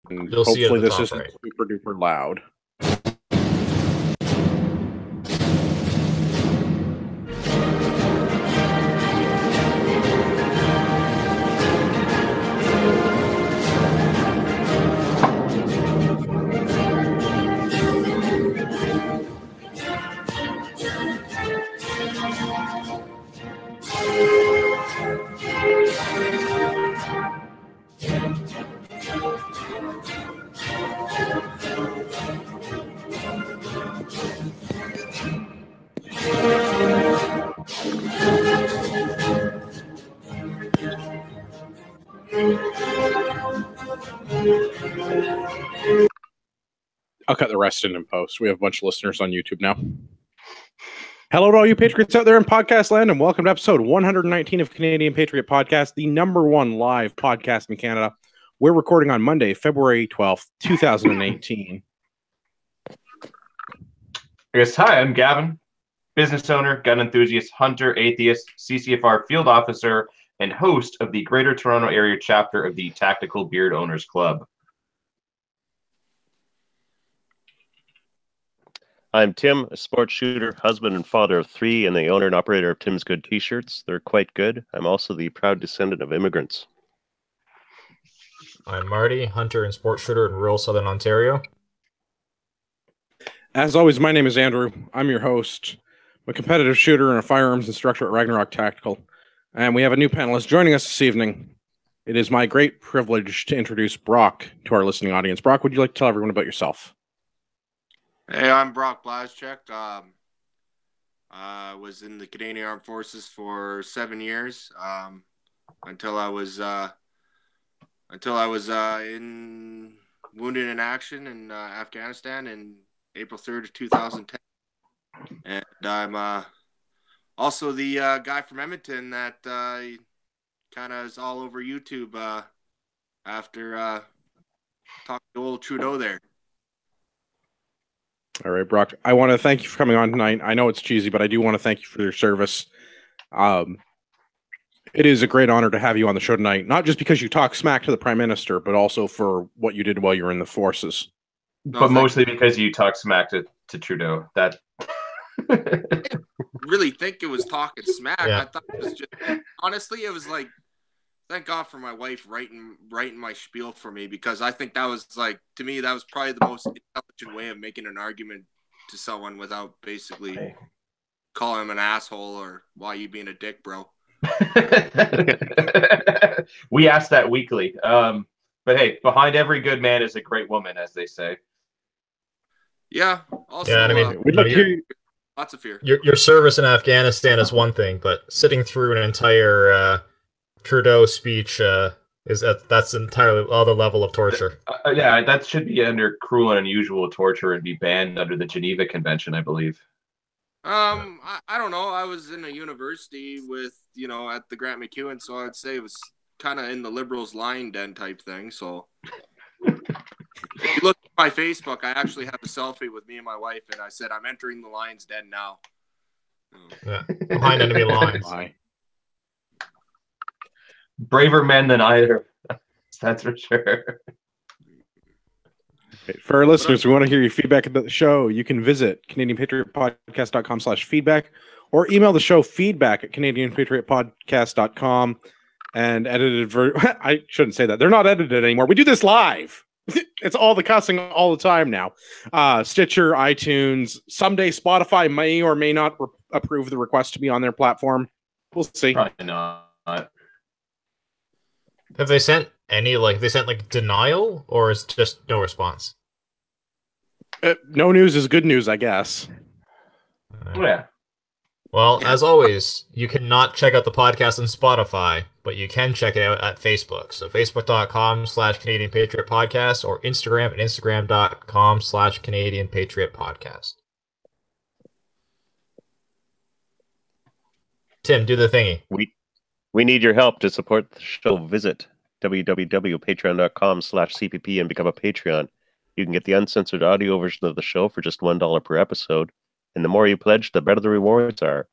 And You'll see it at hopefully the this top isn't right. super duper loud. I'll cut the rest in post. We have a bunch of listeners on YouTube now. Hello to all you Patriots out there in podcast land, and welcome to episode 119 of Canadian Patriot Podcast, the #1 live podcast in Canada. We're recording on Monday, February 12th, 2018. Hi, I'm Gavin, business owner, gun enthusiast, hunter, atheist, CCFR field officer, and host of the Greater Toronto Area chapter of the Tactical Beard Owners Club. I'm Tim, a sports shooter, husband and father of 3, and the owner and operator of Tim's Good T-shirts. They're quite good. I'm also the proud descendant of immigrants. I'm Marty, hunter and sports shooter in rural Southern Ontario. As always, my name is Andrew. I'm your host. I'm a competitive shooter and a firearms instructor at Ragnarok Tactical. And we have a new panelist joining us this evening. It is my great privilege to introduce Brock to our listening audience. Brock, would you like to tell everyone about yourself? Hey, I'm Brock Blaszczyk. I was in the Canadian Armed Forces for 7 years until I was wounded in action in Afghanistan in April 3rd of 2010. And I'm also the guy from Edmonton that kind of is all over YouTube after talking to old Trudeau there. All right, Brock, I want to thank you for coming on tonight. I know it's cheesy, but I do want to thank you for your service. It is a great honor to have you on the show tonight, not just because you talk smack to the Prime Minister, but also for what you did while you were in the forces. But mostly because you talk smack to Trudeau. That I didn't really think it was talking smack. Yeah. I thought it was just, honestly, it was like, thank God for my wife writing my spiel for me, because I think that was like, to me, that was probably the most intelligent way of making an argument to someone without basically calling him an asshole or why you being a dick, bro. We ask that weekly. But hey, behind every good man is a great woman, as they say. Yeah. Also, Yeah, and I mean, We'd love to hear you. lots of fear. Your service in Afghanistan is one thing, but sitting through an entire Trudeau speech that's entirely other level of torture. Yeah, that should be under cruel and unusual torture and be banned under the Geneva Convention, I believe. I don't know. I was in a university with, at the Grant MacEwan, so I'd say it was kind of in the liberals' lying den type thing. So if you look at my Facebook, I actually have a selfie with me and my wife, and I said, I'm entering the lion's den now. Yeah, behind enemy lines. Bye. Braver men than either. That's for sure. For our listeners, we want to hear your feedback about the show. You can visit CanadianPatriotPodcast.com/feedback or email the show feedback at CanadianPatriotPodcast.com and edited I shouldn't say that. They're not edited anymore. We do this live. It's all the cussing all the time now. Stitcher, iTunes, someday Spotify may or may not approve the request to be on their platform. We'll see. Probably not. Have they sent any, denial, or is just no response? No news is good news, I guess. Oh, yeah. Well, as always, you cannot check out the podcast on Spotify, but you can check it out at Facebook. So facebook.com/Canadian Patriot Podcast or Instagram at instagram.com/Canadian Patriot Podcast. Tim, do the thingy. We need your help to support the show. Visit www.patreon.com/CPP and become a Patreon. You can get the uncensored audio version of the show for just $1 per episode. And the more you pledge, the better the rewards are.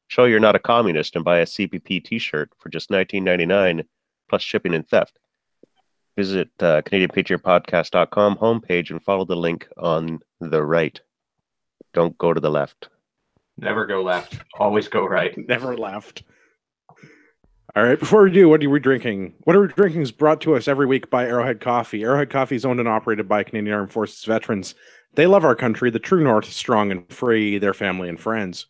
Show you're not a communist and buy a CPP t-shirt for just $19.99 plus shipping and theft. Visit CanadianPatriotPodcast.com homepage and follow the link on the right. Don't go to the left. Never go left. Always go right. Never left. All right, before we do, what are we drinking? What are we drinking is brought to us every week by Arrowhead Coffee. Arrowhead Coffee is owned and operated by Canadian Armed Forces veterans. They love our country, the true North, strong and free, their family and friends.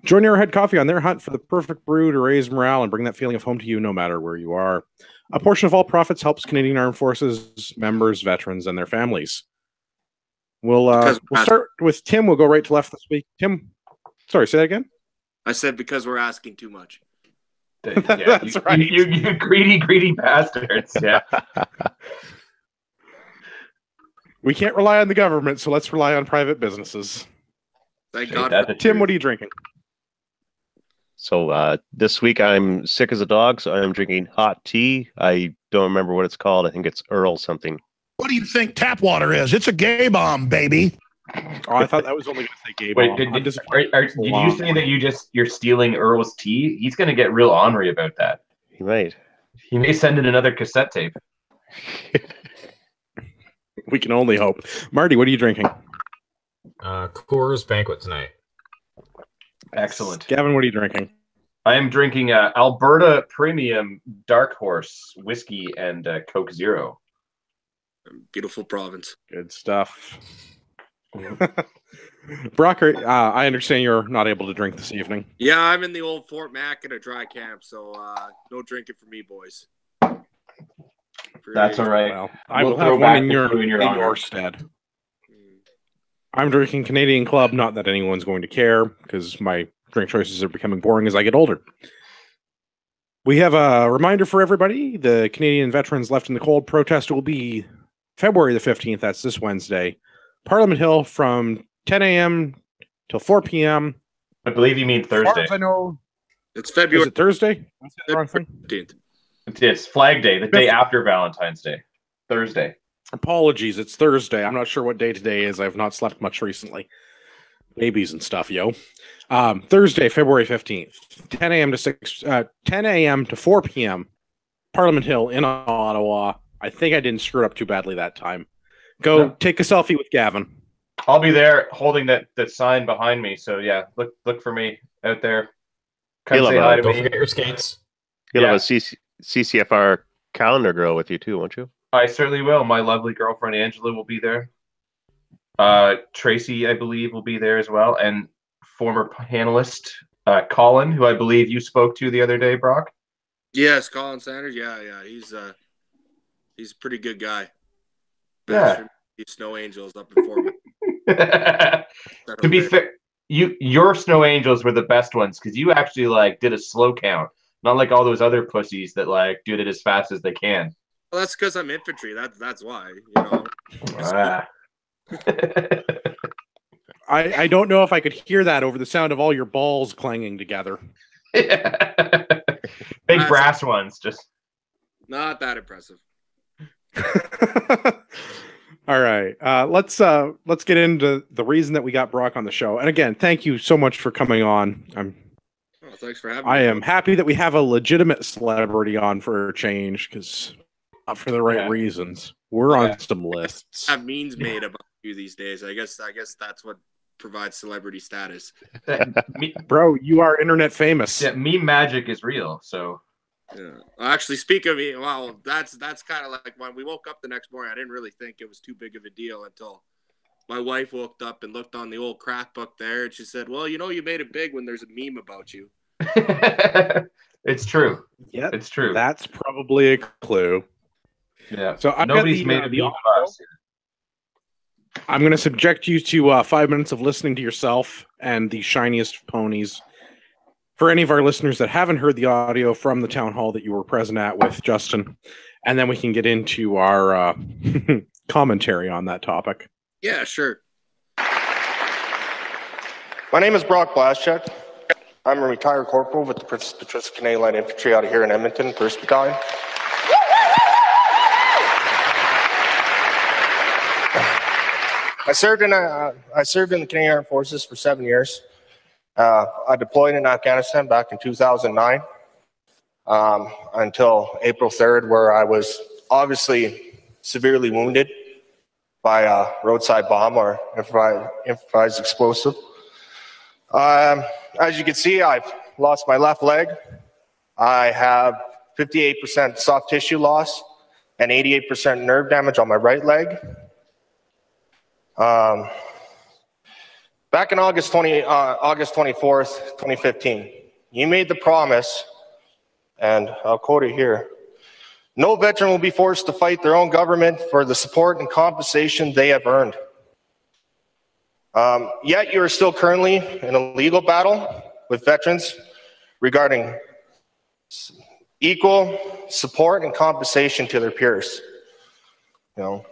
Join Arrowhead Coffee on their hunt for the perfect brew to raise morale and bring that feeling of home to you no matter where you are. A portion of all profits helps Canadian Armed Forces members, veterans, and their families. We'll start with Tim. We'll go right to left this week. Tim, sorry, say that again? I said because we're asking too much. Yeah, That's right. You greedy bastards. Yeah. We can't rely on the government, so let's rely on private businesses. Thank God. Tim, what are you drinking? So this week I'm sick as a dog, so I'm drinking hot tea. I don't remember what it's called. I think it's Earl something. What do you think tap water is? It's a gay bomb, baby. Oh, I thought that was only going to say gay Wait, bomb. did you say that you're stealing Earl's tea? He's going to get real ornery about that. He might. He may send in another cassette tape. We can only hope. Marty, what are you drinking? Coors Banquet tonight. Excellent. Gavin, what are you drinking? I am drinking Alberta Premium Dark Horse whiskey and Coke Zero. Beautiful province. Good stuff. Brocker, I understand you're not able to drink this evening. Yeah, I'm in the old Fort Mac at a dry camp, so no drinking for me, boys. That's all right. Well, I will have one in your stead. I'm drinking Canadian Club, not that anyone's going to care, because my drink choices are becoming boring as I get older. We have a reminder for everybody. The Canadian Veterans Left in the Cold protest will be February the 15th. That's this Wednesday. Parliament Hill from 10 a.m. till 4 p.m. I believe you mean Thursday. As far as I know, it's February. Is it Thursday? That's the wrong thing. 15th. It's Flag Day, the day after Valentine's Day. Thursday. Apologies, it's Thursday. I'm not sure what day today is. I've not slept much recently. Babies and stuff, yo. Thursday, February 15th, 10 a.m. to 4 p.m. Parliament Hill in Ottawa. I think I didn't screw it up too badly that time. Go take a selfie with Gavin. I'll be there holding that sign behind me. So yeah, look for me out there. Come say hi to Don't me. forget your skates. You'll have a CCFR calendar girl with you too, won't you? I certainly will. My lovely girlfriend Angela will be there. Tracy, I believe, will be there as well, and former panelist Colin, who I believe you spoke to the other day, Brock. Yes, Colin Sanders. Yeah. He's a pretty good guy. Yeah. These snow angels up in Fort. To be fair, your snow angels were the best ones because you actually did a slow count, not like all those other pussies that do it as fast as they can. Well, that's because I'm infantry. That's why. You know. I don't know if I could hear that over the sound of all your balls clanging together. Big brass ones, just not that impressive. All right, let's get into the reason that we got Brock on the show. And again, thank you so much for coming on. Thanks for having me. I am happy that we have a legitimate celebrity on for a change, because not for the right reasons. We're on some lists. Have memes made about you these days. I guess that's what provides celebrity status. Bro, you are internet famous. Yeah, meme magic is real. So yeah. Actually, speak of me, well, that's kind of like when we woke up the next morning. I didn't really think it was too big of a deal until my wife woke up and looked on the old crack book there, and she said, "Well, you know, you made it big when there's a meme about you." It's true. Yeah, it's true. That's probably a clue. Yeah. So nobody's made a meme of us. I'm going to subject you to 5 minutes of listening to yourself and the shiniest ponies. For any of our listeners that haven't heard the audio from the town hall that you were present at with Justin, and then we can get into our commentary on that topic. Yeah, sure. My name is Brock Blaszczyk. I'm a retired corporal with the Princess Patricia Canadian Light Infantry out of here in Edmonton, 1st Battalion. I served in the Canadian Armed Forces for 7 years. I deployed in Afghanistan back in 2009 until April 3rd, where I was obviously severely wounded by a roadside bomb or improvised explosive. As you can see, I've lost my left leg. I have 58% soft tissue loss and 88% nerve damage on my right leg. Back in August 24th, 2015, you made the promise, and I'll quote it here, "No veteran will be forced to fight their own government for the support and compensation they have earned." Yet you are still currently in a legal battle with veterans regarding equal support and compensation to their peers. You know,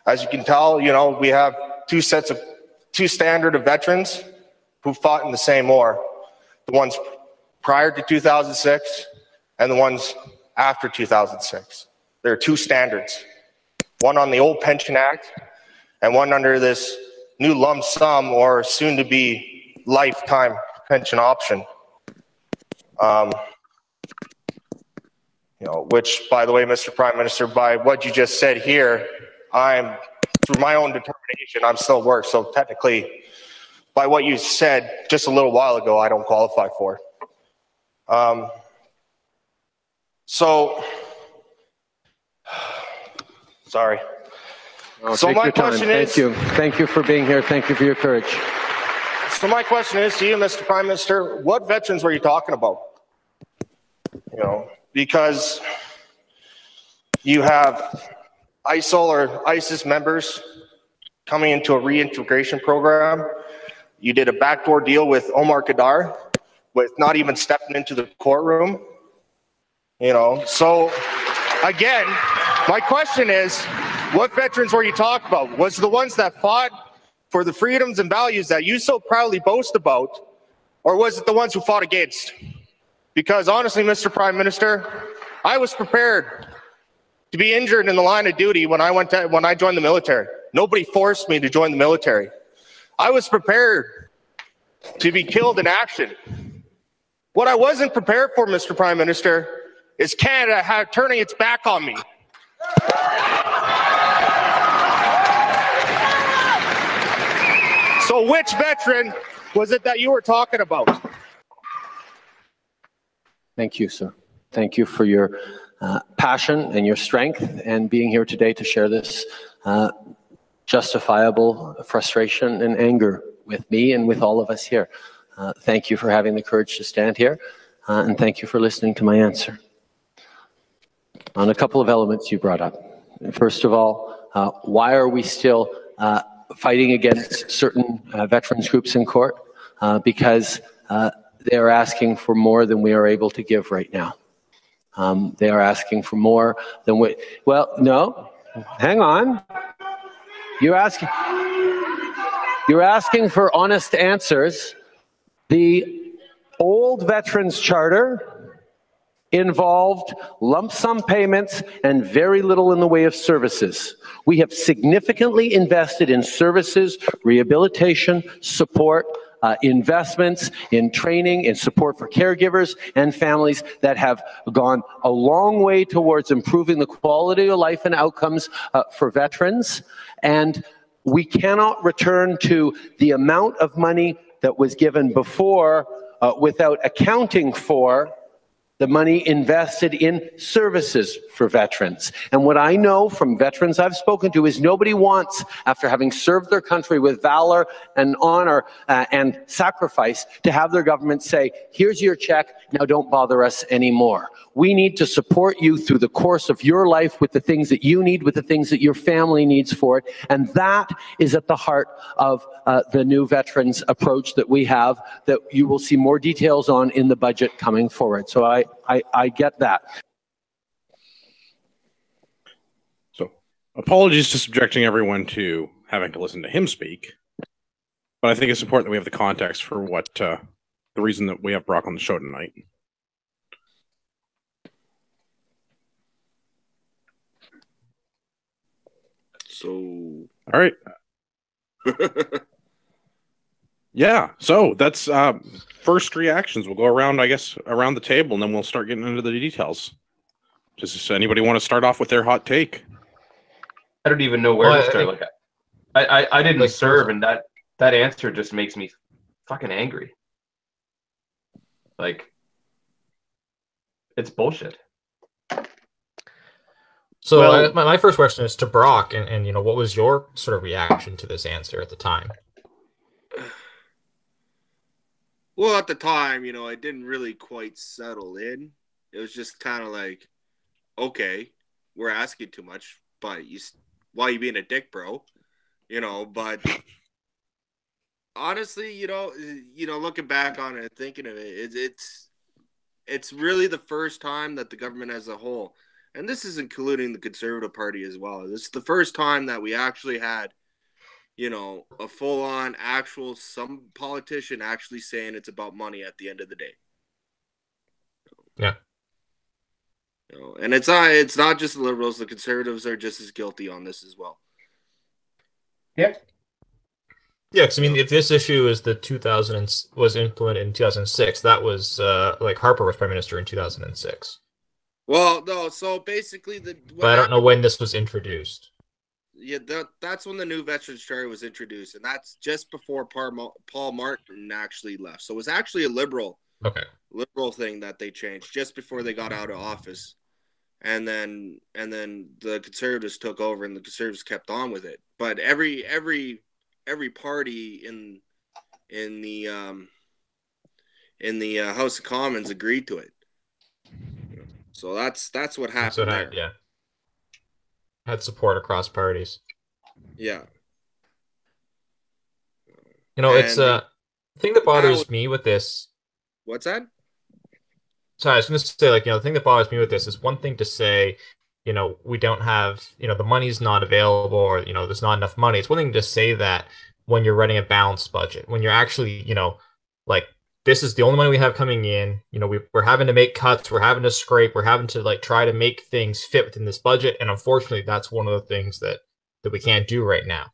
as you can tell, you know, we have two standard of veterans who fought in the same war. The ones prior to 2006 and the ones after 2006. There are two standards. One on the old Pension Act and one under this new lump sum or soon to be lifetime pension option. You know, which, by the way, Mr. Prime Minister, by what you just said here, through my own determination, I'm still at work. So technically, by what you said just a little while ago, I don't qualify for. Sorry. No, so my question is, Thank you for being here. Thank you for your courage. So my question is to you, Mr. Prime Minister, what veterans were you talking about? You know, because you have ISIL or ISIS members coming into a reintegration program. You did a backdoor deal with Omar Khadr with not even stepping into the courtroom. You know, so again, my question is, what veterans were you talking about? Was it the ones that fought for the freedoms and values that you so proudly boast about, or was it the ones who fought against? Because honestly, Mr. Prime Minister, I was prepared to be injured in the line of duty when I joined the military. Nobody forced me to join the military. I was prepared to be killed in action. What I wasn't prepared for, Mr. Prime Minister, is Canada turning its back on me. So which veteran was it that you were talking about? Thank you, sir. Thank you for your passion and your strength and being here today to share this justifiable frustration and anger with me and with all of us here. Thank you for having the courage to stand here, and thank you for listening to my answer. On a couple of elements you brought up. First of all, why are we still fighting against certain veterans groups in court? Because they are asking for more than we are able to give right now. They are asking for more than we... Well, no, hang on. You're asking for honest answers. The old Veterans Charter involved lump sum payments and very little in the way of services. We have significantly invested in services, rehabilitation, support, investments in training, in support for caregivers and families that have gone a long way towards improving the quality of life and outcomes for veterans. And we cannot return to the amount of money that was given before without accounting for the money invested in services for veterans. And what I know from veterans I've spoken to is nobody wants, after having served their country with valor and honor and sacrifice, to have their government say, here's your check, now don't bother us anymore. We need to support you through the course of your life with the things that you need, with the things that your family needs for it. And that is at the heart of the new veterans approach that we have, that you will see more details on in the budget coming forward. So I get that. So apologies to subjecting everyone to having to listen to him speak, but I think it's important that we have the context for what the reason that we have Brock on the show tonight. So, all right. Yeah, so that's first reactions. We'll go around, I guess, around the table, and then we'll start getting into the details. Does anybody want to start off with their hot take? I don't even know where to start. Like, I didn't serve, and that answer just makes me fucking angry. Like, it's bullshit. So my first question is to Brock, and you know, what was your sort of reaction to this answer at the time? Well, at the time, you know, it didn't really quite settle in. It was just kind of like, okay, we're asking too much, but why are you being a dick, bro? You know, but honestly, you know, looking back on it, thinking of it, it's really the first time that the government as a whole, and this is including the Conservative Party as well, this is the first time that we actually had, you know, a full-on some politician actually saying it's about money at the end of the day. Yeah. You know, and it's not just the Liberals, the Conservatives are just as guilty on this as well. Yeah. Yeah, because I mean, if this issue is was implemented in 2006, that was like Harper was prime minister in 2006. Well, no, so basically but I don't know when this was introduced. Yeah, that's when the new Veterans Ferry was introduced, and that's just before Paul Martin actually left. So it was actually a liberal thing that they changed just before they got out of office, and then the Conservatives took over, and the Conservatives kept on with it. But every party in the House of Commons agreed to it. So that's what happened there. Yeah. Had support across parties. Yeah. You know, it's the thing that bothers me with this. What's that? Sorry, I was going to say, like, you know, the thing that bothers me with this is one thing to say, you know, we don't have, you know, the money's not available, or, you know, there's not enough money. It's one thing to say that when you're running a balanced budget, when you're actually, you know, like, this is the only money we have coming in. You know, we're having to make cuts. We're having to scrape. We're having to like try to make things fit within this budget. And unfortunately, that's one of the things that we can't do right now.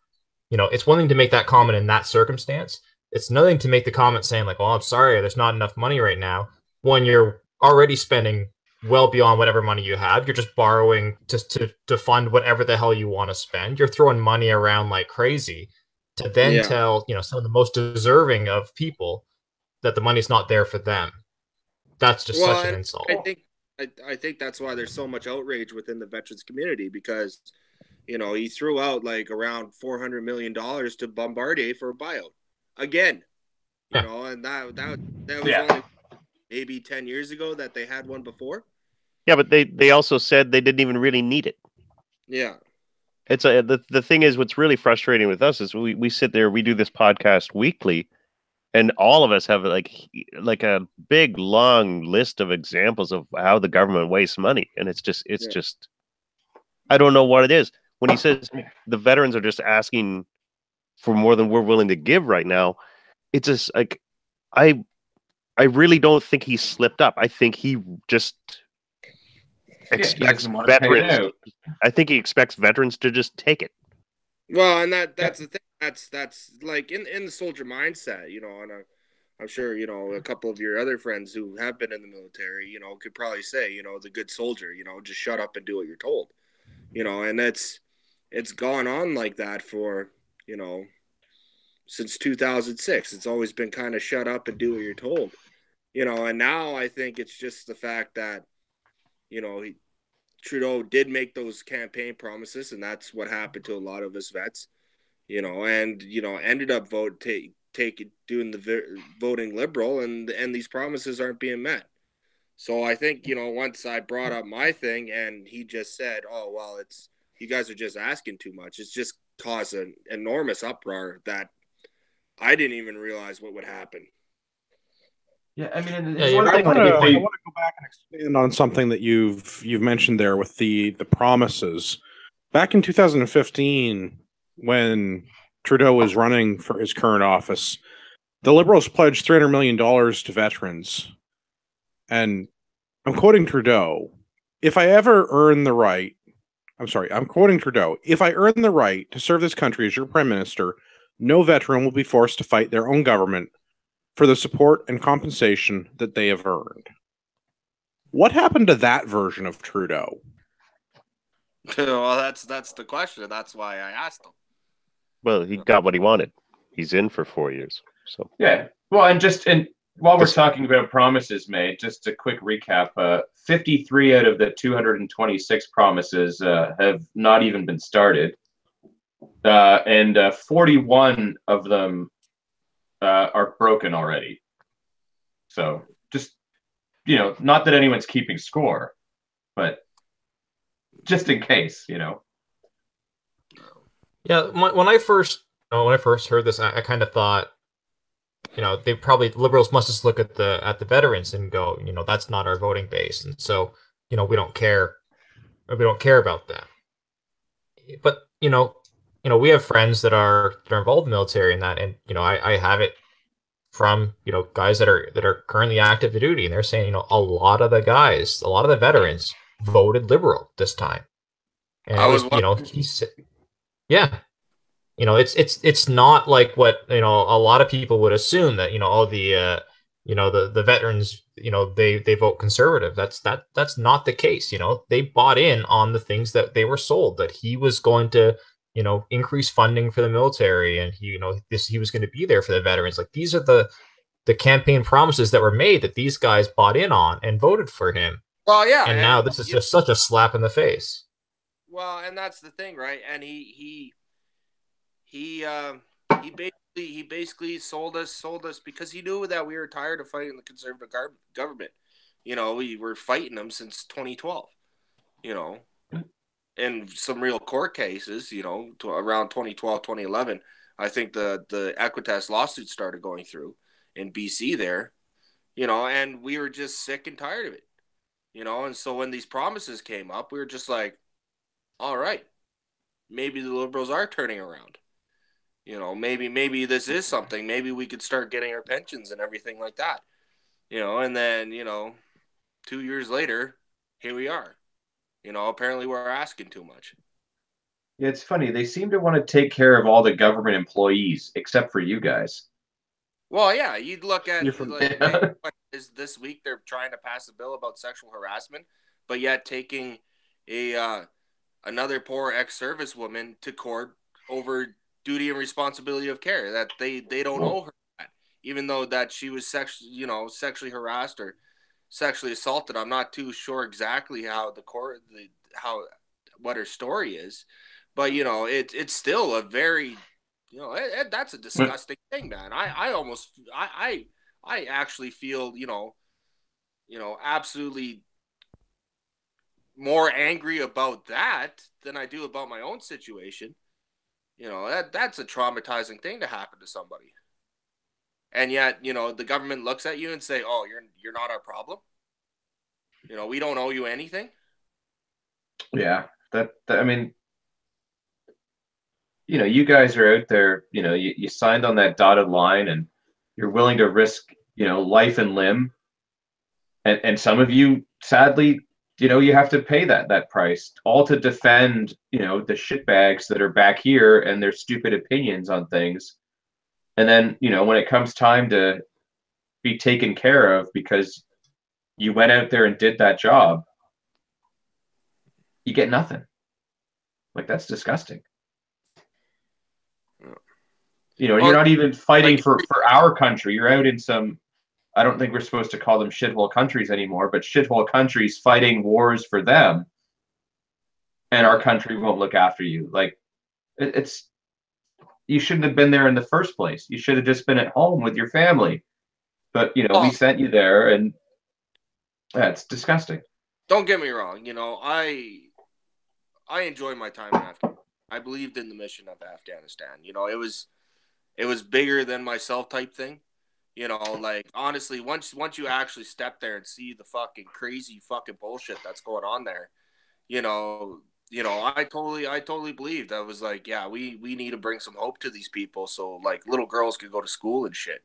You know, it's one thing to make that comment in that circumstance. It's another thing to make the comment saying like, well, I'm sorry, there's not enough money right now, when you're already spending well beyond whatever money you have. You're just borrowing just to fund whatever the hell you want to spend. You're throwing money around like crazy to then tell, you know, some of the most deserving of people that the money's not there for them. That's just such an insult. I think that's why there's so much outrage within the veterans community, because, you know, he threw out like around $400 million to Bombardier for a buyout again. You know, and that was only maybe 10 years ago that they had one before. Yeah, but they also said they didn't even really need it. Yeah. It's the thing is, what's really frustrating with us is we sit there, we do this podcast weekly, and all of us have like a big long list of examples of how the government wastes money, and it's just I don't know what it is. When he says the veterans are just asking for more than we're willing to give right now, it's just like I really don't think he slipped up. I think he just expects veterans. I think he expects veterans to just take it. Well, and that's the thing. That's like in the soldier mindset, you know, and I'm sure, you know, a couple of your other friends who have been in the military, you know, could probably say, you know, the good soldier, you know, just shut up and do what you're told, you know, and it's gone on like that for, you know, since 2006. It's always been kind of shut up and do what you're told, you know, and now I think it's just the fact that, you know, Trudeau did make those campaign promises, and that's what happened to a lot of us vets. You know, and, you know, ended up doing the voting liberal, and these promises aren't being met. So I think, you know, once I brought up my thing and he just said, oh, well, you guys are just asking too much. It's just caused an enormous uproar that I didn't even realize what would happen. Yeah, I mean, I want to go back and expand on something that you've mentioned there with the promises. Back in 2015, when Trudeau was running for his current office, the Liberals pledged $300 million to veterans. And I'm quoting Trudeau, I'm quoting Trudeau, if I earn the right to serve this country as your prime minister, no veteran will be forced to fight their own government for the support and compensation that they have earned. What happened to that version of Trudeau? Well, that's the question. That's why I asked him. Well, he got what he wanted. He's in for 4 years. So Yeah. Well, and while we're talking about promises made, just a quick recap: 53 out of the 226 promises have not even been started, and 41 of them are broken already. So just, not that anyone's keeping score, but just in case, Yeah, when I first heard this, I kind of thought, liberals must just look at the veterans and go, that's not our voting base, and so we don't care about that. But we have friends that are involved in the military and that, and I have it from guys that are currently active duty, and they're saying a lot of the veterans voted liberal this time, and he said, yeah. It's not like what a lot of people would assume that the veterans they vote conservative. That's not the case. They bought in on the things that they were sold, that he was going to increase funding for the military, and he was going to be there for the veterans. Like, these are the campaign promises that were made that these guys bought in on and voted for him. Well, yeah, and now this is just such a slap in the face. Well, and that's the thing, right? And he basically sold us because he knew that we were tired of fighting the conservative government. We were fighting them since 2012. In some real court cases, around 2012, 2011, I think the Equitas lawsuit started going through in BC there, and we were just sick and tired of it, and so when these promises came up, we were just like, all right, maybe the Liberals are turning around. Maybe this is something. Maybe we could start getting our pensions and everything like that. And then, 2 years later, here we are. Apparently we're asking too much. Yeah, it's funny. They seem to want to take care of all the government employees except for you guys. Well, yeah, you'd look at this week they're trying to pass a bill about sexual harassment, but yet taking another poor ex-service woman to court over duty and responsibility of care, that they don't owe her that, even though that she was sexually harassed or sexually assaulted. I'm not too sure exactly how what her story is, but it's still a very that's a disgusting thing, man. I actually feel absolutely more angry about that than I do about my own situation. That's a traumatizing thing to happen to somebody. And yet, the government looks at you and say, "Oh, you're not our problem. We don't owe you anything." Yeah, I mean, you guys are out there, you signed on that dotted line, and you're willing to risk, life and limb. And some of you, sadly, you have to pay that price, all to defend, the shitbags that are back here and their stupid opinions on things. And then, when it comes time to be taken care of because you went out there and did that job, you get nothing. Like, that's disgusting. You're not even fighting for our country. You're out in some, I don't think we're supposed to call them shithole countries anymore, but shithole countries fighting wars for them, and our country won't look after you. Like, it's you shouldn't have been there in the first place. You should have just been at home with your family. But we sent you there, and it's disgusting. Don't get me wrong. I enjoyed my time in Afghanistan. I believed in the mission of Afghanistan. It was bigger than myself type thing. Like, honestly, once you actually step there and see the fucking crazy fucking bullshit that's going on there, I totally believed. I was like, yeah, we need to bring some hope to these people, so like little girls could go to school and shit.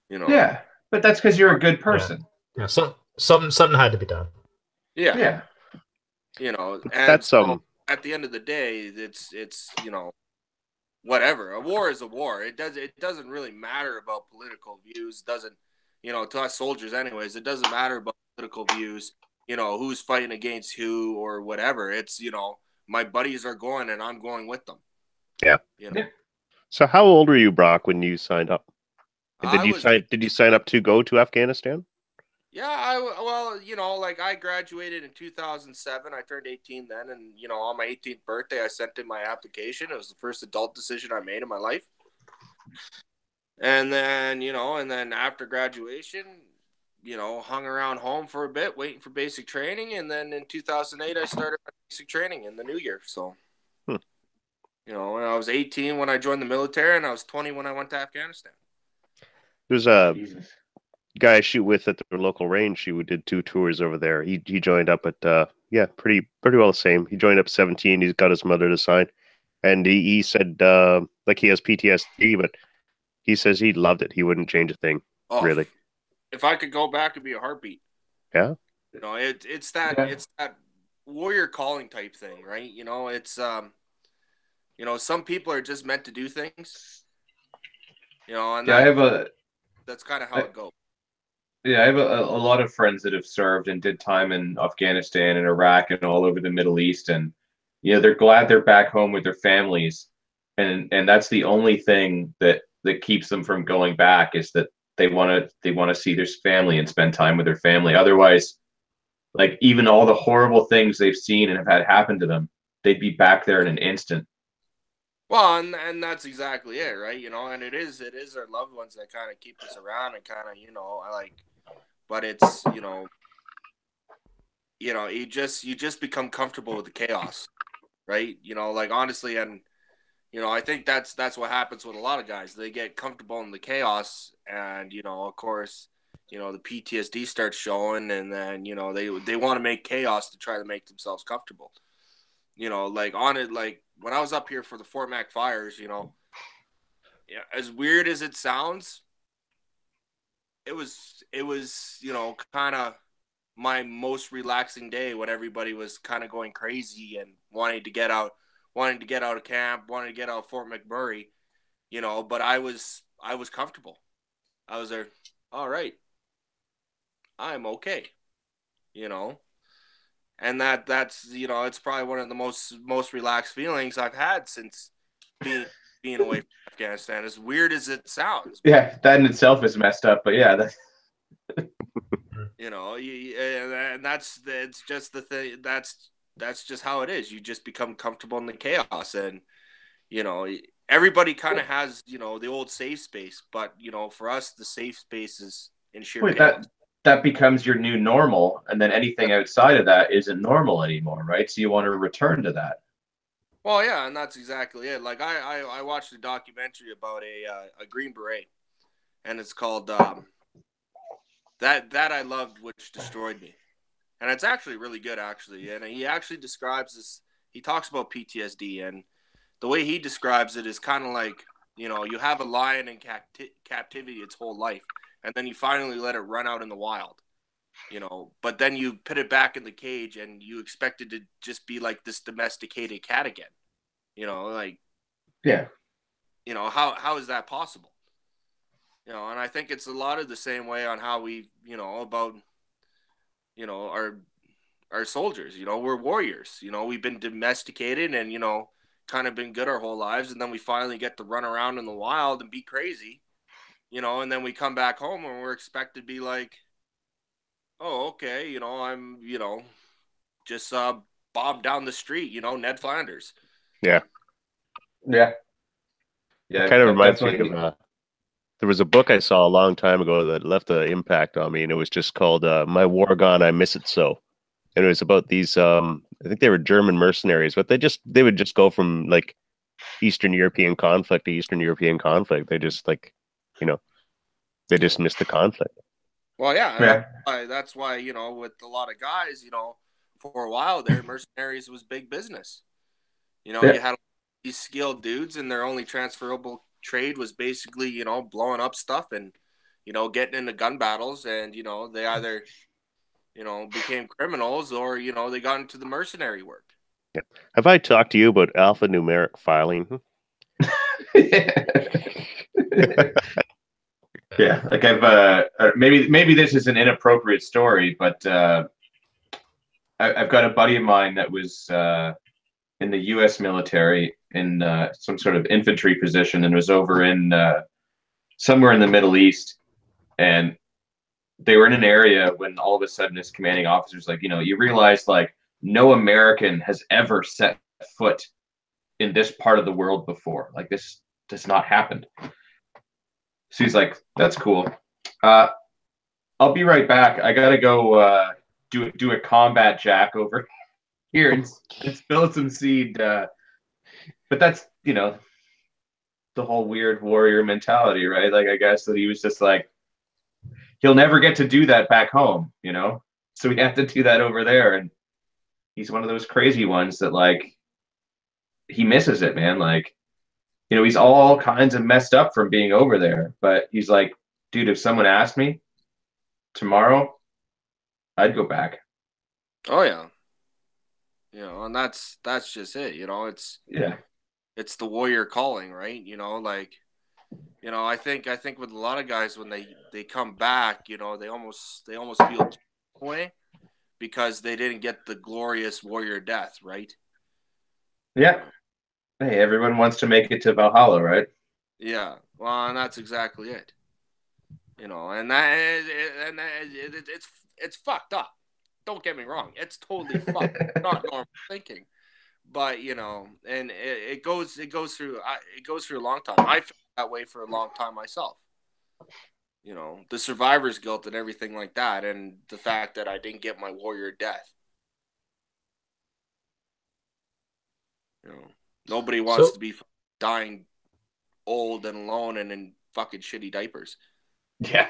Yeah, but that's because you're a good person. Yeah. Something had to be done. Yeah. And that's at the end of the day, it's whatever. A war is a war. It doesn't really matter about political views. Doesn't to us soldiers anyways. It doesn't matter about political views. you know, who's fighting against who or whatever. It's, you know, my buddies are going and I'm going with them. Yeah. You know? So how old were you, Brock, when you signed up? And I was did you sign up to go to Afghanistan? Yeah, well, you know, like I graduated in 2007. I turned 18 then, and you know, on my 18th birthday, I sent in my application. It was the first adult decision I made in my life. And then, you know, and then after graduation, you know, hung around home for a bit, waiting for basic training, and then in 2008, I started my basic training in the new year. So, you know, I was 18 when I joined the military, and I was 20 when I went to Afghanistan. There's a guy I shoot with at the local range. He did 2 tours over there. He joined up at pretty well the same. He joined up 17. He's got his mother to sign, and he said like he has PTSD, but he says he loved it. He wouldn't change a thing, really. If I could go back, it'd be a heartbeat. Yeah. You know, it's that warrior calling type thing, right? You know, it's you know, some people are just meant to do things. You know, and that's kind of how it goes. Yeah, I have a lot of friends that have served and did time in Afghanistan and Iraq and all over the Middle East, and you know, they're glad they're back home with their families, and that's the only thing that keeps them from going back, is that they want to see their family and spend time with their family. Otherwise, like, even all the horrible things they've seen and have had happen to them, they'd be back there in an instant. Well, and that's exactly it, right? You know, and it is our loved ones that kind of keep us around and kind of, you know, but it's, you know, you just become comfortable with the chaos, right? You know, like, honestly, and you know, I think that's what happens with a lot of guys. They get comfortable in the chaos, and you know, of course, you know, the PTSD starts showing, and then, you know, they want to make chaos to try to make themselves comfortable. You know, like like when I was up here for the Fort Mac fires, you know, yeah, as weird as it sounds, it was, you know, kind of my most relaxing day when everybody was kind of going crazy and wanting to get out of camp, wanting to get out of Fort McMurray, you know, but I was comfortable. I was there, all right, I'm okay, you know, and that's, you know, it's probably one of the most relaxed feelings I've had since being away from Afghanistan, as weird as it sounds. Yeah, that in itself is messed up, but yeah, you know, and it's just the thing. That's just how it is. You just become comfortable in the chaos, and you know, everybody kind of has, you know, the old safe space, but you know, for us, the safe space is in sheer chaos. That becomes your new normal, and then anything outside of that isn't normal anymore, right? So you want to return to that. Well, yeah, and that's exactly it. Like I watched a documentary about a Green Beret, and it's called that I loved, which destroyed me. And it's actually really good, actually. And he actually describes this. He talks about PTSD, and the way he describes it is kind of like, you know, you have a lion in captivity its whole life, and then you finally let it run out in the wild, you know. But then you put it back in the cage, and you expect it to just be like this domesticated cat again, you know, like, yeah, you know, how is that possible? You know, and I think it's a lot of the same way on how we, you know, about, you know, our soldiers. You know, we're warriors. You know, we've been domesticated and, you know, kind of been good our whole lives, and then we finally get to run around in the wild and be crazy, you know, and then we come back home and we're expected to be like, oh, okay, you know, I'm, you know, just bob down the street, you know, Ned Flanders. Yeah. It kind of reminds me of there was a book I saw a long time ago that left an impact on me, and it was just called My War Gone, I Miss It So. And it was about these, I think they were German mercenaries, but they would just go from like Eastern European conflict to Eastern European conflict. They just, like, you know, they just missed the conflict. Well, yeah. That's why, you know, with a lot of guys, you know, for a while there, mercenaries was big business. You know, you had these skilled dudes, and their only transferable trade was basically, you know, blowing up stuff and, you know, getting into gun battles, and, you know, they either, you know, became criminals or, you know, they got into the mercenary work. Yeah. Have I talked to you about alphanumeric filing? Yeah, like I've maybe this is an inappropriate story, but I've got a buddy of mine that was in the U.S. military in some sort of infantry position and was over in somewhere in the Middle East. And they were in an area when all of a sudden his commanding officer's like, you realize like no American has ever set foot in this part of the world before. Like this does not happen. So he's like, that's cool. I'll be right back. I gotta go do a combat jack over here and spill some seed. But that's, the whole weird warrior mentality, right? Like, I guess that he was just like, he'll never get to do that back home, So we have to do that over there. And he's one of those crazy ones that like, he misses it, man. Like, he's all kinds of messed up from being over there. But he's like, dude, if someone asked me tomorrow, I'd go back. Oh yeah. And that's just it, it's the warrior calling, right? I think with a lot of guys when they come back, they almost feel away because they didn't get the glorious warrior death, right? Yeah. Hey, everyone wants to make it to Valhalla, right? Yeah. Well, and that's exactly it. And it's fucked up. Don't get me wrong. It's totally fucked. Not normal thinking. But, and it goes through a long time. I felt that way for a long time myself. The survivor's guilt and everything like that, and the fact that I didn't get my warrior death. Nobody wants to be dying old and alone and in fucking shitty diapers. Yeah.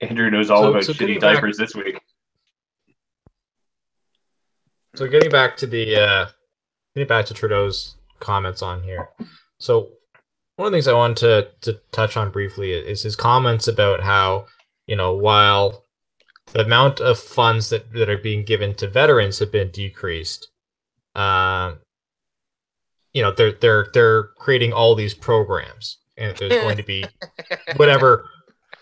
Andrew knows all about shitty diapers this week. So getting back to Trudeau's comments on here. So one of the things I wanted to touch on briefly is his comments about how, while the amount of funds that are being given to veterans have been decreased, they're creating all these programs, and there's going to be whatever,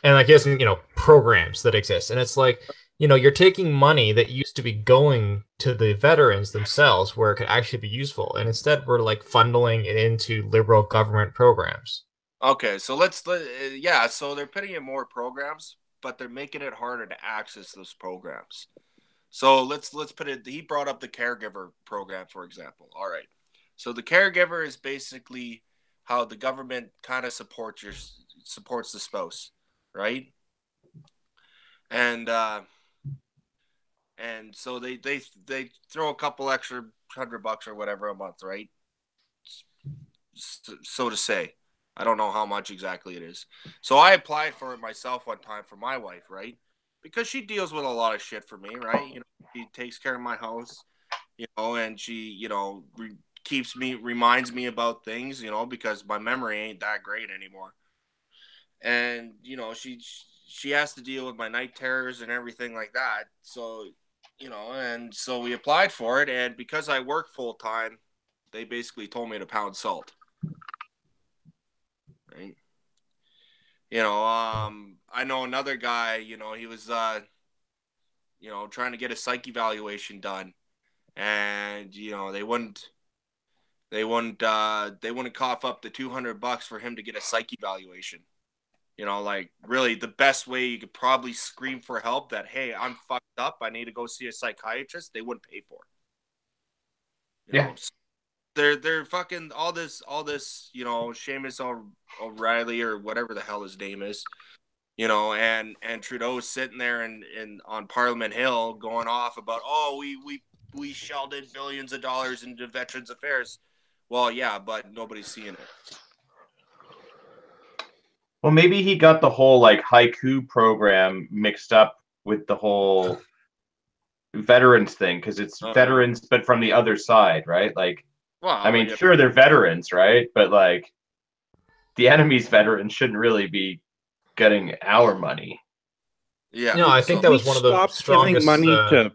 and I guess programs that exist, and it's like, you're taking money that used to be going to the veterans themselves where it could actually be useful, and instead we're like funneling it into liberal government programs. Okay, so so they're putting in more programs, but they're making it harder to access those programs. So let's put it. He brought up the caregiver program, for example. All right, so the caregiver is basically how the government kind of supports the spouse, right? And so they throw a couple extra $100 or whatever a month, right? So to say, I don't know how much exactly it is. So I applied for it myself one time for my wife, right? Because she deals with a lot of shit for me, right? She takes care of my house, and she, reminds me about things, because my memory ain't that great anymore. And, she has to deal with my night terrors and everything like that. So, and so we applied for it. And because I work full time, they basically told me to pound salt. Right. I know another guy, he was, trying to get a psych evaluation done, and, they wouldn't cough up the $200 for him to get a psych evaluation. Like really the best way you could probably scream for help that, hey, I'm fucked up, I need to go see a psychiatrist, they wouldn't pay for. So they're fucking all this, Seamus O'Reilly or whatever the hell his name is, and Trudeau is sitting there and on Parliament Hill going off about, we shelled in billions of dollars into Veterans Affairs. Well, yeah, but nobody's seeing it. Well, maybe he got the whole like haiku program mixed up with the whole veterans thing, because it's veterans, but from the other side, right? Like, well, I mean, sure, they're veterans, right? But like, the enemy's veterans shouldn't really be getting our money. Yeah, I think that was one of the strongest. Money to...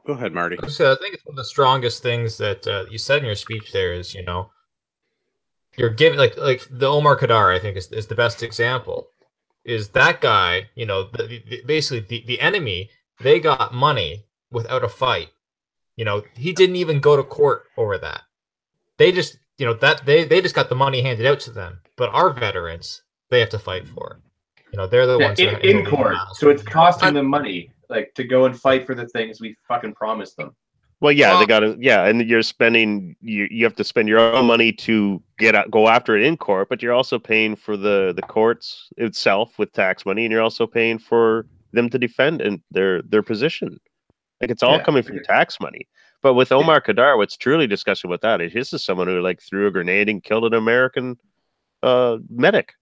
Go ahead, Marty. I think it's one of the strongest things that you said in your speech. There is, you're giving like the Omar Khadr, I think is the best example. is that guy, you know, basically the enemy, they got money without a fight. You know, he didn't even go to court over that. They just, you know, that they just got the money handed out to them. But our veterans, they have to fight for it. You know, they're the ones in court. So it's costing them money, like, to go and fight for the things we fucking promised them. Well, yeah, they got to, yeah, and you're spending, you have to spend your own money to go after it in court, but you're also paying for the courts itself with tax money, and you're also paying for them to defend their position. Like, it's all coming from tax money. But with Omar Kadar, what's truly disgusting about that is this is someone who, like, threw a grenade and killed an American medic.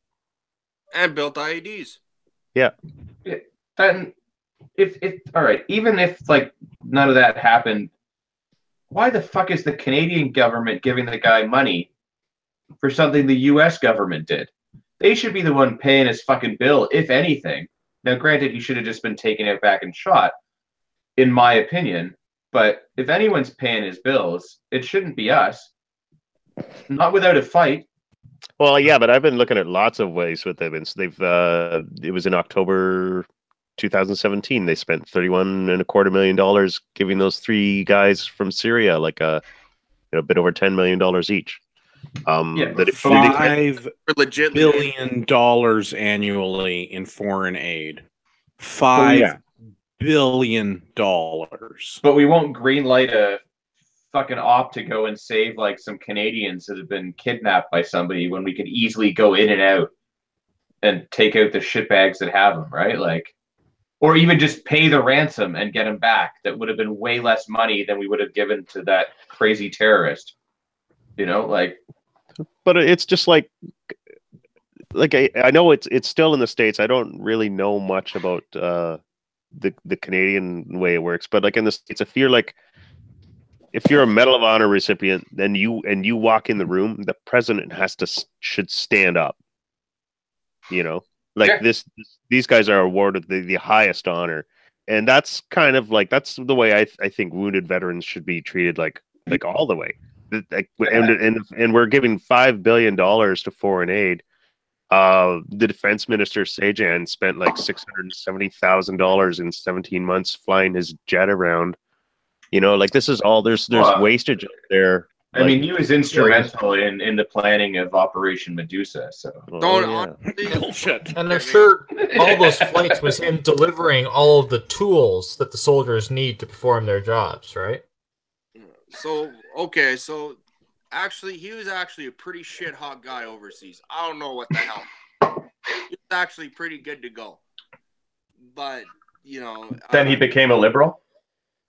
And built IEDs. Yeah. Then, if all right, even if, like, none of that happened, why the fuck is the Canadian government giving the guy money for something the U.S. government did? They should be the one paying his fucking bill, if anything. Now, granted, he should have just been taken out back and shot, in my opinion. But if anyone's paying his bills, it shouldn't be us. Not without a fight. Well, yeah, but I've been looking at lots of ways with them. And so it was in October 2017. They spent $31.25 million giving those 3 guys from Syria like a bit over $10 million each. $5 billion annually in foreign aid. $5 billion. But we won't greenlight a fucking op to go and save, like, some Canadians that have been kidnapped by somebody when we could easily go in and out and take out the shitbags that have them, right? Like, or even just pay the ransom and get them back. That would have been way less money than we would have given to that crazy terrorist. You know, like. But it's just like I know it's still in the States. I don't really know much about the Canadian way it works, but, like, in the States, if you're a Medal of Honor recipient, then you walk in the room, the president should stand up. You know, like these guys are awarded the highest honor, and that's kind of like that's the way I think wounded veterans should be treated, like all the way. And we're giving $5 billion to foreign aid. The defense minister Sajan spent like $670,000 in 17 months flying his jet around. You know, like, this is all there's wastage there. I mean, he was instrumental in the planning of Operation Medusa. So bullshit. And I'm sure all those flights was him delivering all of the tools that the soldiers need to perform their jobs, right? So actually, he was actually a pretty shit hot guy overseas. I don't know what the hell. He was actually pretty good to go, but, you know. Then he became a liberal.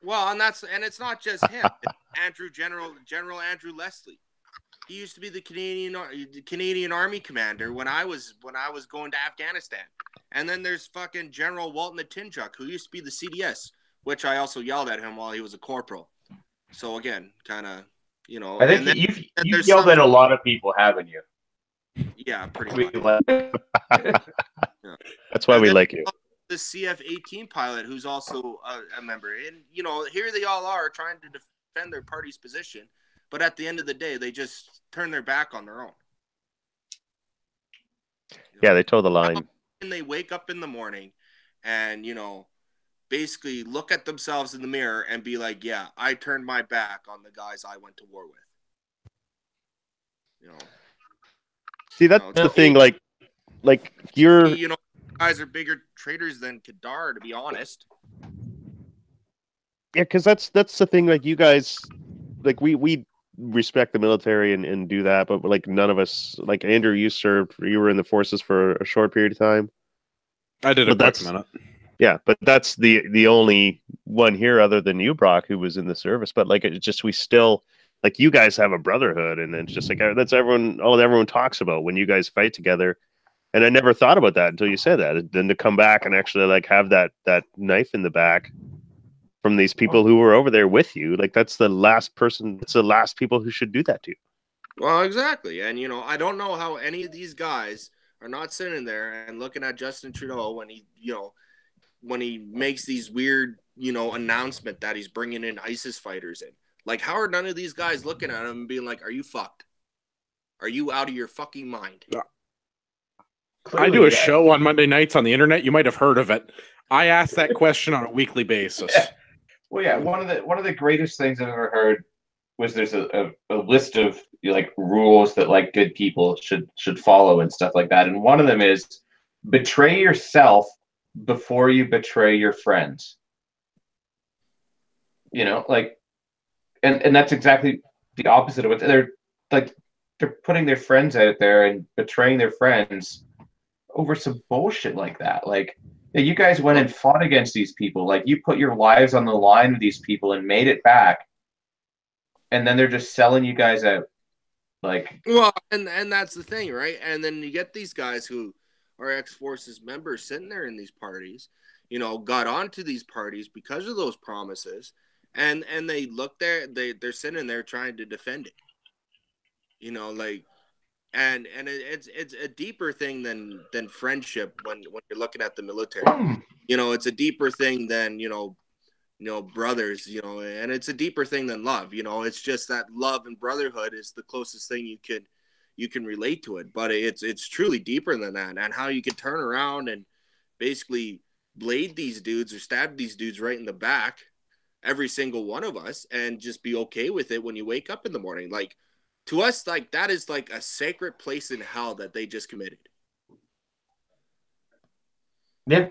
Well, and it's not just him. It's General Andrew Leslie. He used to be the Canadian Army commander when I was going to Afghanistan. And then there's fucking General Walton Atinchuk, who used to be the CDS, which I also yelled at him while he was a corporal. So again, kind of, you know. I think you've yelled at a lot of people, haven't you? Yeah, pretty much. That's why we like you. The CF-18 pilot, who's also a member, and, you know, here they all are trying to defend their party's position, but at the end of the day, they just turn their back on their own. Yeah, they toe the line. And they wake up in the morning, and, you know, basically look at themselves in the mirror and be like, "Yeah, I turned my back on the guys I went to war with." You know. See, that's the thing. Like you're. You know, guys are bigger traitors than Kadar, to be honest. Yeah, because that's the thing. Like, you guys, like, we respect the military and do that, but, like, none of us, like, Andrew, you were in the forces for a short period of time. I did a quick minute. Yeah, but that's the only one here other than you, Brock, who was in the service. But, like, it's just, we still, like, you guys have a brotherhood, and it's just like that's all everyone talks about when you guys fight together. And I never thought about that until you said that. And then to come back and actually, like, have that knife in the back from these people who were over there with you, like, that's the last people who should do that to you. Well, exactly. And, you know, I don't know how any of these guys are not sitting there and looking at Justin Trudeau when he makes these weird, you know, announcement that he's bringing in ISIS fighters in. Like, how are none of these guys looking at him and being like, "Are you fucked? Are you out of your fucking mind?" Yeah. I do a show on Monday nights on the internet. You might have heard of it. I ask that question on a weekly basis. Yeah. Well, yeah, one of the greatest things I've ever heard was there's a list of like rules that like good people should follow and stuff like that. And one of them is betray yourself before you betray your friends. You know, like, and that's exactly the opposite of what they're like. They're putting their friends out there and betraying their friends over some bullshit like that. Like, yeah, you guys went and fought against these people. Like, you put your lives on the line with these people and made it back. And then they're just selling you guys out. Like, well, and that's the thing, right? And then you get these guys who are ex-forces members sitting there in these parties, you know, got onto these parties because of those promises, and they look there, they're sitting there trying to defend it. You know, like, and it's a deeper thing than friendship when you're looking at the military. You know, it's a deeper thing than, you know, brothers, you know, and it's a deeper thing than love. You know, it's just that love and brotherhood is the closest thing you can relate to it. But it's truly deeper than that. And how you can turn around and basically blade these dudes or stab these dudes right in the back, every single one of us, and just be okay with it when you wake up in the morning. Like, to us, like, that is like a sacred place in hell that they just committed. yeah.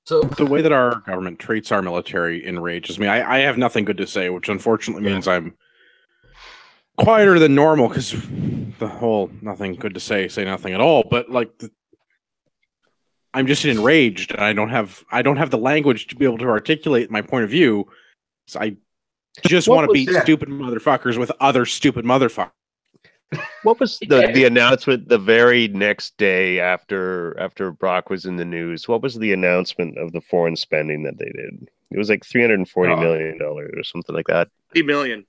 So The way that our government treats our military enrages me. I have nothing good to say, which unfortunately means I'm quieter than normal because the whole nothing good to say nothing at all. But like, I'm just enraged, and I don't have the language to be able to articulate my point of view. So I just want to beat stupid motherfuckers with other stupid motherfuckers. What was the announcement the very next day after Brock was in the news? What was the announcement of the foreign spending that they did? It was like $340 million or something like that. 60 million.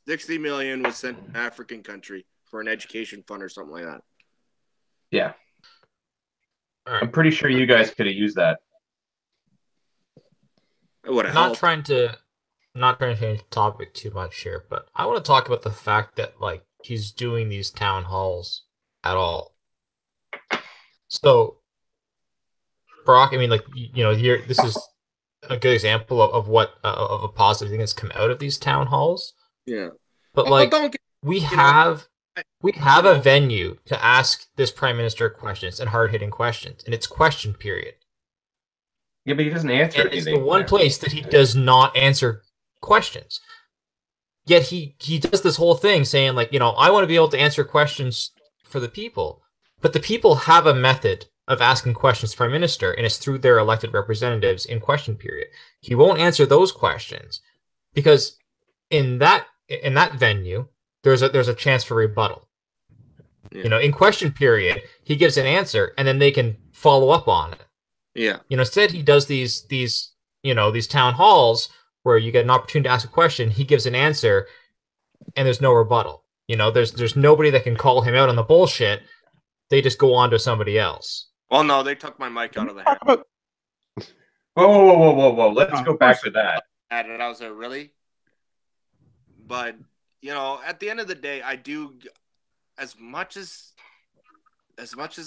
60 million was sent to an African country for an education fund or something like that. Yeah. I'm pretty sure you guys could have used that. It would have not helped. trying to change the topic too much here, but I want to talk about the fact that like he's doing these town halls at all. So, Brock, I mean, like, you know, this is a good example of what of a positive thing that's come out of these town halls. Yeah, but like we have a venue to ask this prime minister questions and hard-hitting questions, and it's question period. Yeah, but he doesn't answer and anything. It's the one place that he does not answer questions. Yet he does this whole thing saying, like, you know, I want to be able to answer questions for the people, but the people have a method of asking questions to Prime Minister, and it's through their elected representatives in question period. He won't answer those questions because in that venue there's a chance for rebuttal. Yeah. You know, in question period he gives an answer and then they can follow up on it. Yeah. You know, instead he does these you know, these town halls where you get an opportunity to ask a question, he gives an answer, and there's no rebuttal. You know, there's nobody that can call him out on the bullshit. They just go on to somebody else. Well, no, they took my mic out of the head. Whoa. Let's go back to that. And I was like, really? But, you know, at the end of the day, I do, as much as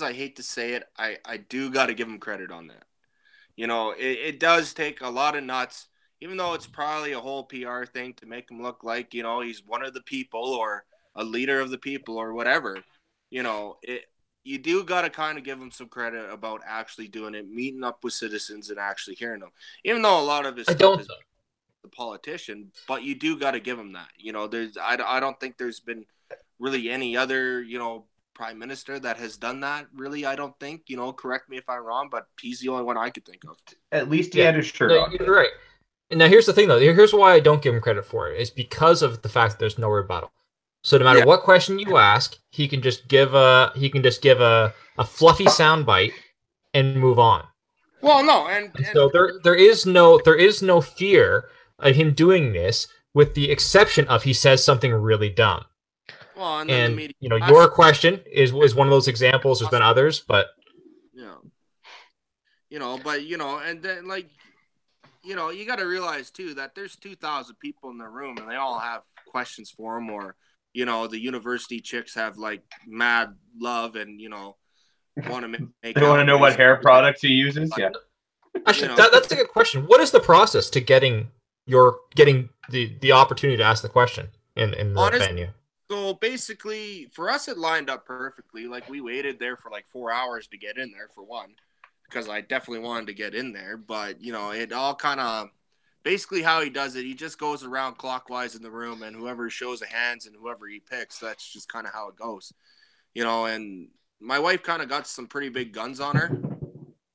I hate to say it, I do got to give him credit on that. You know, it does take a lot of nuts, even though it's probably a whole PR thing to make him look like, you know, he's one of the people or a leader of the people or whatever. You know, you do got to kind of give him some credit about actually doing it, meeting up with citizens and actually hearing them. Even though a lot of his stuff is the politician, but you do got to give him that. You know, I don't think there's been really any other, you know, prime minister that has done that. Really, I don't think. You know, correct me if I'm wrong, but he's the only one I could think of. At least he had his shirt on. You're right. And now here's the thing, though. Here's why I don't give him credit for it. It's because of the fact that there's no rebuttal. So no matter what question you ask, he can just give a fluffy soundbite and move on. Well, no, and so there is no fear of him doing this, with the exception of he says something really dumb. Well, and you know, your question is one of those examples. There's been others, but you know, but you know, and then like you know, you got to realize too that there's 2,000 people in the room and they all have questions for him, or, you know, the university chicks have like mad love and, you know, want to make They want to know what hair products he uses. Yeah. Actually, that's a good question. What is the process to getting the opportunity to ask the question in the venue? So basically, for us, it lined up perfectly. Like, we waited there for like 4 hours to get in there, for one, because I definitely wanted to get in there. But, you know, it all kind of basically how he does it. He just goes around clockwise in the room, and whoever shows the hands and whoever he picks, that's just kind of how it goes. You know, and my wife kind of got some pretty big guns on her.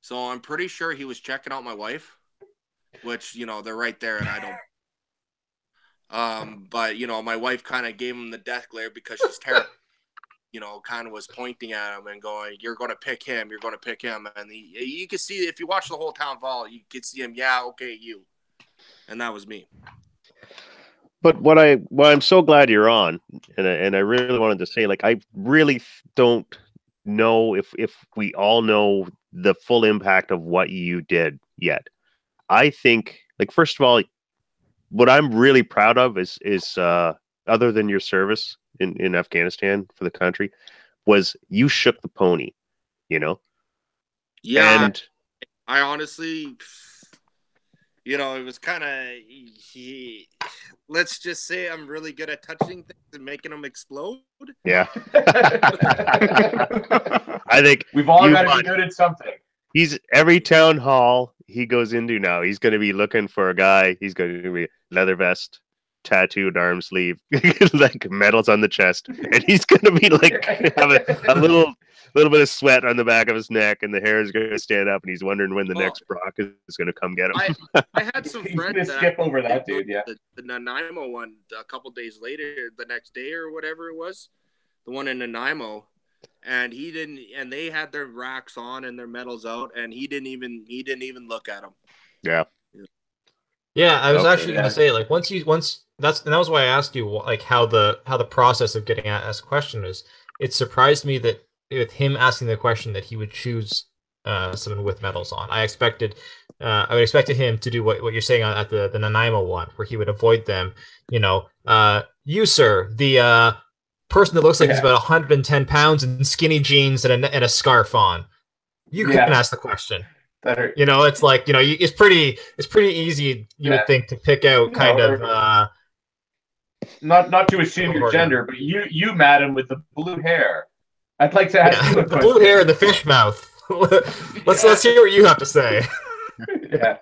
So I'm pretty sure he was checking out my wife, which, you know, they're right there, and I don't. But, you know, my wife kind of gave him the death glare because she's terrible. You know, kind of was pointing at him and going, "You're going to pick him. You're going to pick him." And you can see, if you watch the whole town hall, you could see him. Yeah, okay, you. And that was me. But what I'm so glad you're on, and I really wanted to say, like, I really don't know if we all know the full impact of what you did yet. I think, like, first of all, what I'm really proud of is other than your service in Afghanistan for the country, was you shook the pony, you know? Yeah. And I honestly, you know, it was kind of, let's just say I'm really good at touching things and making them explode. Yeah. I think we've all got to be good at something. He's every town hall he goes into now, he's going to be looking for a guy. He's going to be leather vest, tattooed arm sleeve, like medals on the chest, and he's going to be like have a little bit of sweat on the back of his neck, and the hair is going to stand up, and he's wondering when the next Brock is going to come get him. I had some friends that skip over that dude. Yeah, the Nanaimo one a couple days later, the next day or whatever it was, the one in Nanaimo. And he didn't, and they had their racks on and their medals out, and he didn't even look at them. Yeah. Yeah, I was actually gonna say, like, that was why I asked you, like, how the process of getting asked a question is. It surprised me that with him asking the question that he would choose someone with medals on. I expected him to do what you're saying at the Nanaimo one, where he would avoid them. You know, you sir, the person that looks like he's about 110 pounds in skinny jeans and a scarf on. You can ask the question. You know, it's like, you know, it's pretty easy, you would think, to pick out kind of not to assume your gender, but you madam with the blue hair. I'd like to ask you a question. The blue hair and the fish mouth. Let's hear what you have to say. Yeah.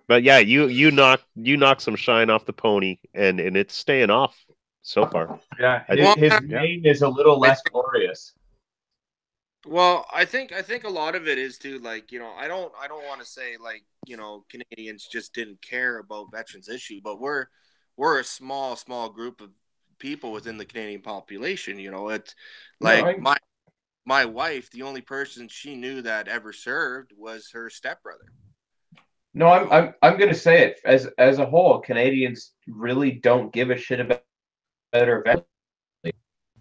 But yeah, you knock some shine off the pony, and it's staying off so far. Yeah, his mane is a little less glorious. Well, I think a lot of it is too, like, you know, I don't want to say, like, you know, Canadians just didn't care about veterans issue, but we're a small group of people within the Canadian population. You know, it's like my wife, the only person she knew that ever served was her stepbrother. No, I'm going to say it as a whole, Canadians really don't give a shit about better veterans.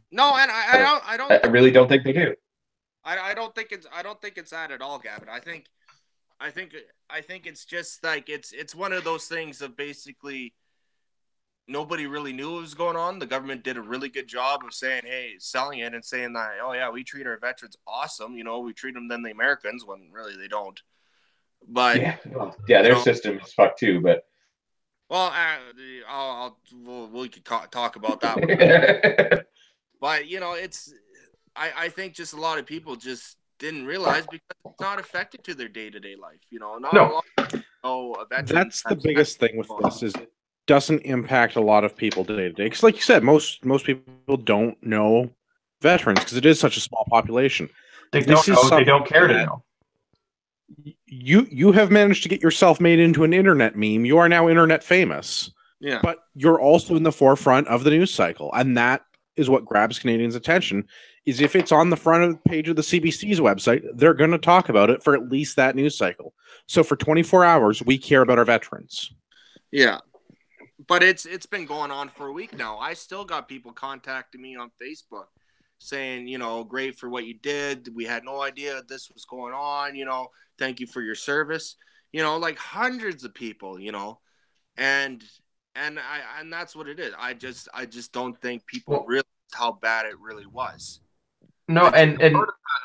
No, and I really don't think they do. I don't think it's that at all, Gavin. I think it's just like it's one of those things of basically nobody really knew what was going on. The government did a really good job of saying, hey, selling it and saying that, oh yeah, we treat our veterans awesome. You know, we treat them than the Americans, when really they don't. But their system is fucked too. But well, we could talk about that one. But you know, I think just a lot of people just didn't realize because it's not affected to their day-to-day life. You know, that's the biggest thing with this is it doesn't impact a lot of people day to day. Because, like you said, most people don't know veterans because it is such a small population. They don't know. They don't care to know. You have managed to get yourself made into an internet meme. You are now internet famous. Yeah, but you're also in the forefront of the news cycle, and that is what grabs Canadians' attention. Is if it's on the front of the page of the CBC's website, they're going to talk about it for at least that news cycle. So for 24 hours, we care about our veterans. Yeah, but it's been going on for a week now. I still got people contacting me on Facebook saying, you know, great for what you did. We had no idea this was going on. You know, thank you for your service. like hundreds of people, and that's what it is. I just don't think people realize how bad it really was. No, and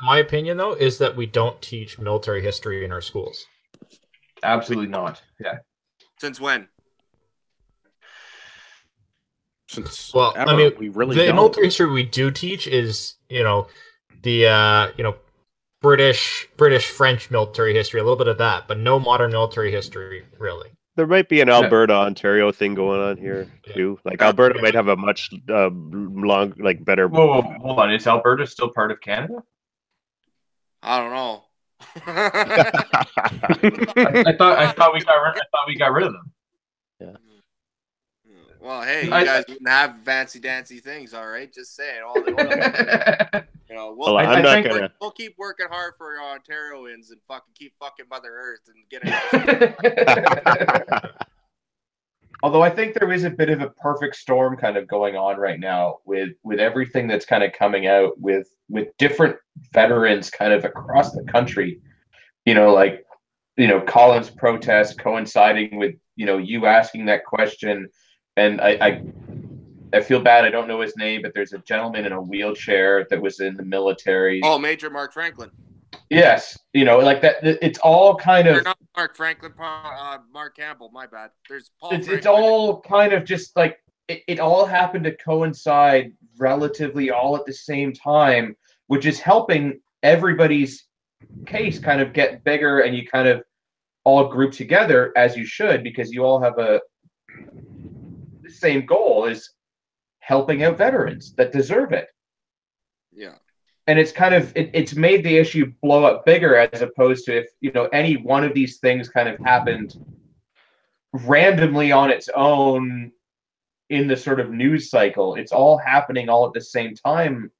my opinion though is that we don't teach military history in our schools. Absolutely not. Yeah. Since when? Since well, ever, I mean, we really the don't. military history we do teach is the British French military history, a little bit of that, but no modern military history really. There might be an Alberta, Ontario thing going on here too. Like Alberta might have a much better. Whoa, hold on. Is Alberta still part of Canada? I don't know. I thought we got rid of them. Yeah. Well, hey, you guys wouldn't have fancy dancy things, all right? Just saying. All the we'll keep working hard for Ontarians and keep fucking Mother Earth and getting. Although I think there is a bit of a perfect storm kind of going on right now with everything that's kind of coming out with different veterans kind of across the country. Colin's protest coinciding with you asking that question. And I feel bad. I don't know his name, but there's a gentleman in a wheelchair that was in the military. Oh, Major Mark Franklin. Yes, like that. It's all kind of. Not Mark Franklin. Mark Campbell. My bad. There's Paul. It's all kind of just like it all happened to coincide relatively all at the same time, which is helping everybody's case kind of get bigger, and you kind of all group together as you should, because you all have the same goal, is helping out veterans that deserve it. Yeah. And it's kind of it's made the issue blow up bigger, as opposed to if any one of these things kind of happened randomly on its own in the sort of news cycle. It's all happening all at the same time,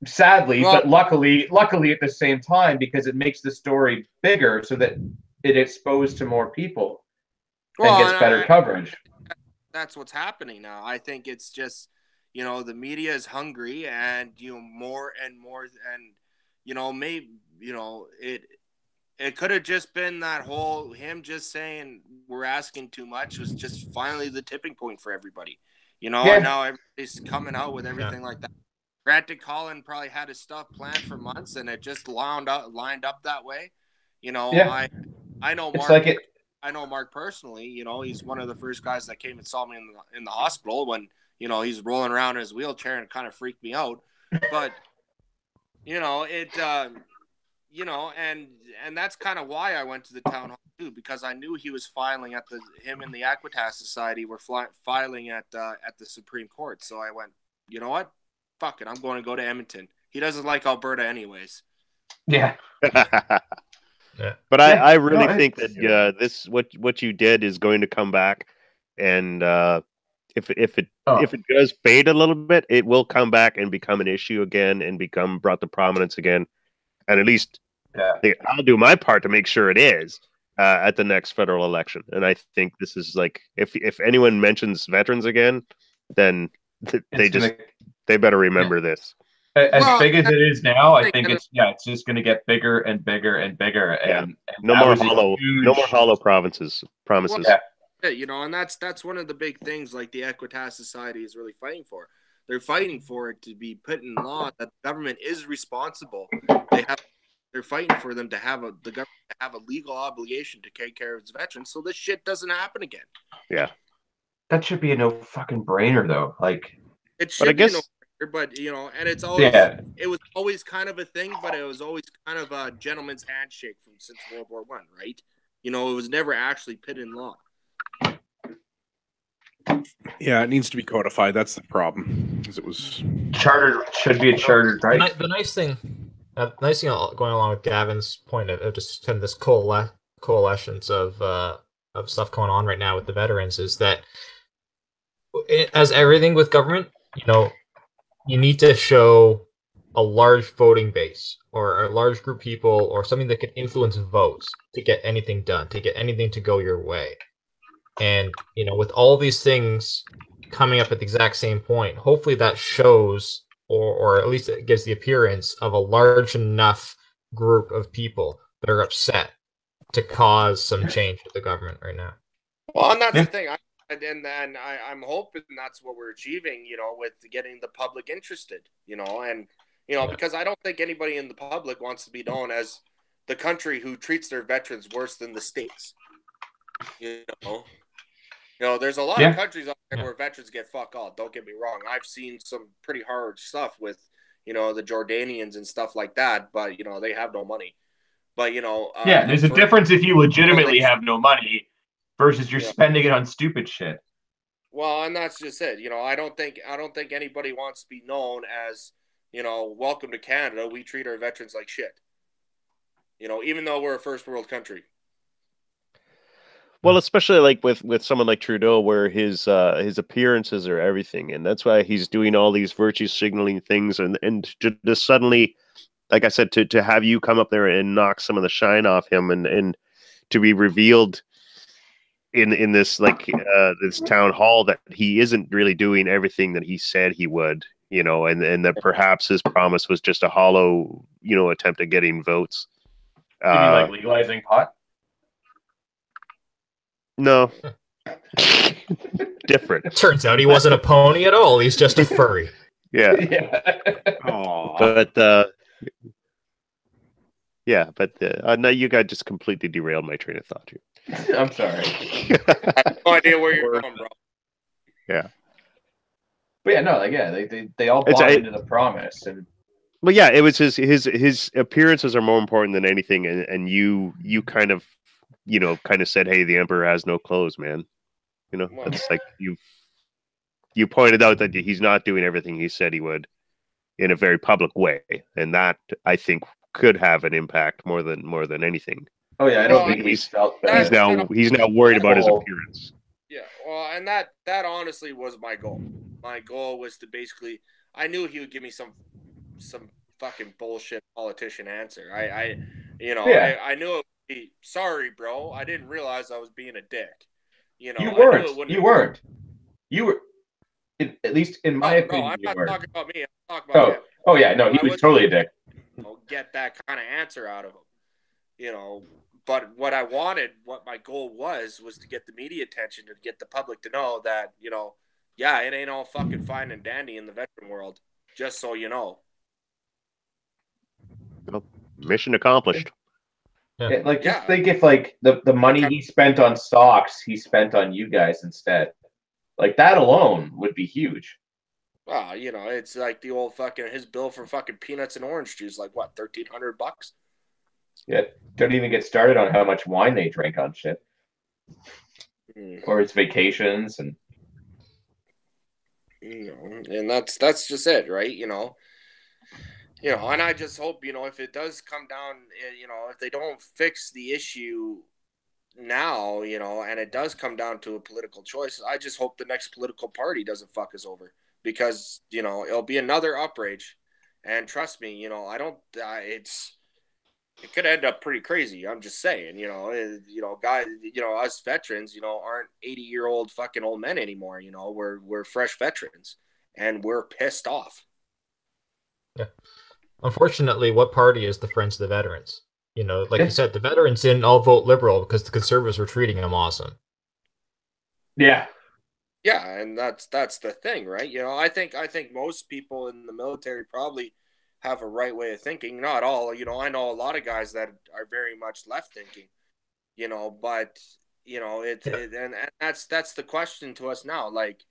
sadly, but luckily at the same time, because it makes the story bigger so that it exposed to more people and gets better coverage. That's what's happening now. I think it's just the media is hungry, and more and more, and maybe it could have just been that whole him just saying we're asking too much was just finally the tipping point for everybody. And now everybody's coming out with everything like that. Granted, Colin probably had his stuff planned for months, and it just lined up that way. I know Mark. I know Mark personally. He's one of the first guys that came and saw me in the hospital when he's rolling around in his wheelchair, and it kind of freaked me out. But and that's kind of why I went to the town hall too, because I knew he was filing him and the Aquitas Society were filing at the Supreme Court. So I went, you know what? Fuck it, I'm going to go to Edmonton. He doesn't like Alberta anyways. Yeah. Yeah. But I really think that this what you did is going to come back, and if it does fade a little bit, it will come back and become an issue again and become brought to prominence again. And at least I'll do my part to make sure it is at the next federal election. And I think this is like if anyone mentions veterans again, then they better remember this. As big as it is now, I think it's just going to get bigger and bigger and bigger. And no more hollow promises. Well, and that's one of the big things like the Aquitas Society is really fighting for. They're fighting for it to be put in law that the government is responsible. They're fighting for them to have the government to have a legal obligation to take care of its veterans, so this shit doesn't happen again. Yeah, that should be a no fucking brainer though. Like it should be no. But and it's always it was always kind of a thing, but it was always kind of a gentleman's handshake since World War I, right? It was never actually put in law. Yeah, it needs to be codified. That's the problem, because it was chartered. Should be a chartered right. The nice thing going along with Gavin's point of just kind of this coalitions of stuff going on right now with the veterans is that as everything with government, you need to show a large voting base or a large group of people or something that can influence votes to get anything done, to get anything to go your way. And, with all these things coming up at the exact same point, hopefully that shows or at least it gives the appearance of a large enough group of people that are upset to cause some change with the government right now. Well, and that's the thing. I'm hoping that's what we're achieving, with getting the public interested, because I don't think anybody in the public wants to be known as the country who treats their veterans worse than the states. There's a lot of countries out there where veterans get fuck all. Don't get me wrong. I've seen some pretty hard stuff with, the Jordanians and stuff like that, but they have no money. But there's a difference if you legitimately have no money versus you're spending it on stupid shit. Well, and that's just it. I don't think anybody wants to be known as, welcome to Canada. We treat our veterans like shit. Even though we're a first world country. Well, especially like with someone like Trudeau, where his appearances are everything, and that's why he's doing all these virtue signaling things, and just suddenly, like I said, to have you come up there and knock some of the shine off him, and to be revealed in this this town hall that he isn't really doing everything that he said he would, and that perhaps his promise was just a hollow, attempt at getting votes. Did he like legalizing pot? No. Different. It turns out he wasn't a pony at all. He's just a furry. Yeah. But no, you guys just completely derailed my train of thought here. I'm sorry. I have no idea where you're going, bro. Yeah. But they all bought into the promise, and well, yeah, it was his appearances are more important than anything, and you kind of said, hey, the emperor has no clothes, man. It's like you pointed out that he's not doing everything he said he would in a very public way, and that I think could have an impact more than anything. Oh yeah, I don't think he's felt that. He's now worried about his appearance. Yeah, well, and that honestly was my goal. My goal was to basically, I knew he would give me some fucking bullshit politician answer. I knew it would be, sorry, bro, I didn't realize I was being a dick. You weren't. You were, at least in my opinion. I'm not talking about me. I'm talking about him. Oh yeah, no, he was totally a dick. Get that kind of answer out of him. But what my goal was to get the media attention, to get the public to know that, it ain't all fucking fine and dandy in the veteran world, just so you know. Well, mission accomplished. Yeah. Think if the money he spent on stocks, he spent on you guys instead. Like that alone would be huge. Well, it's like the old fucking, his bill for fucking peanuts and orange juice, like what, $1,300? Yeah, don't even get started on how much wine they drank on shit. Or his vacations and and that's just it, right? And I just hope, if it does come down, if they don't fix the issue now, and it does come down to a political choice, I just hope the next political party doesn't fuck us over, because, it'll be another outrage. And trust me, it could end up pretty crazy. I'm just saying, guys, us veterans, aren't 80-year-old fucking old men anymore. We're fresh veterans, and we're pissed off. Yeah. Unfortunately, what party is the Friends of the Veterans? Like you said, the veterans didn't all vote Liberal because the Conservatives were treating them awesome. Yeah. Yeah, and that's the thing, right? I think most people in the military probably have a right way of thinking. Not all, I know a lot of guys that are very much left thinking, but and that's the question to us now. Like,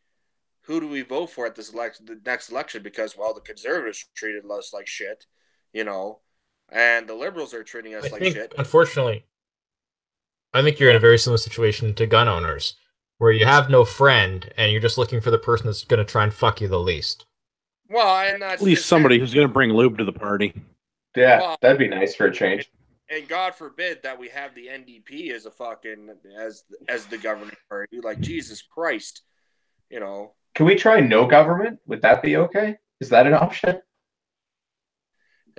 who do we vote for at the next election? Because, well, the Conservatives treated us like shit, and the Liberals are treating us like shit. Unfortunately, I think you're in a very similar situation to gun owners, where you have no friend and you're just looking for the person that's going to try and fuck you the least. Well, and that's at least somebody who's going to bring lube to the party. Yeah, that'd be nice for a change. And God forbid that we have the NDP as a fucking as the governing party. Like, Jesus Christ, Can we try no government? Would that be okay? Is that an option?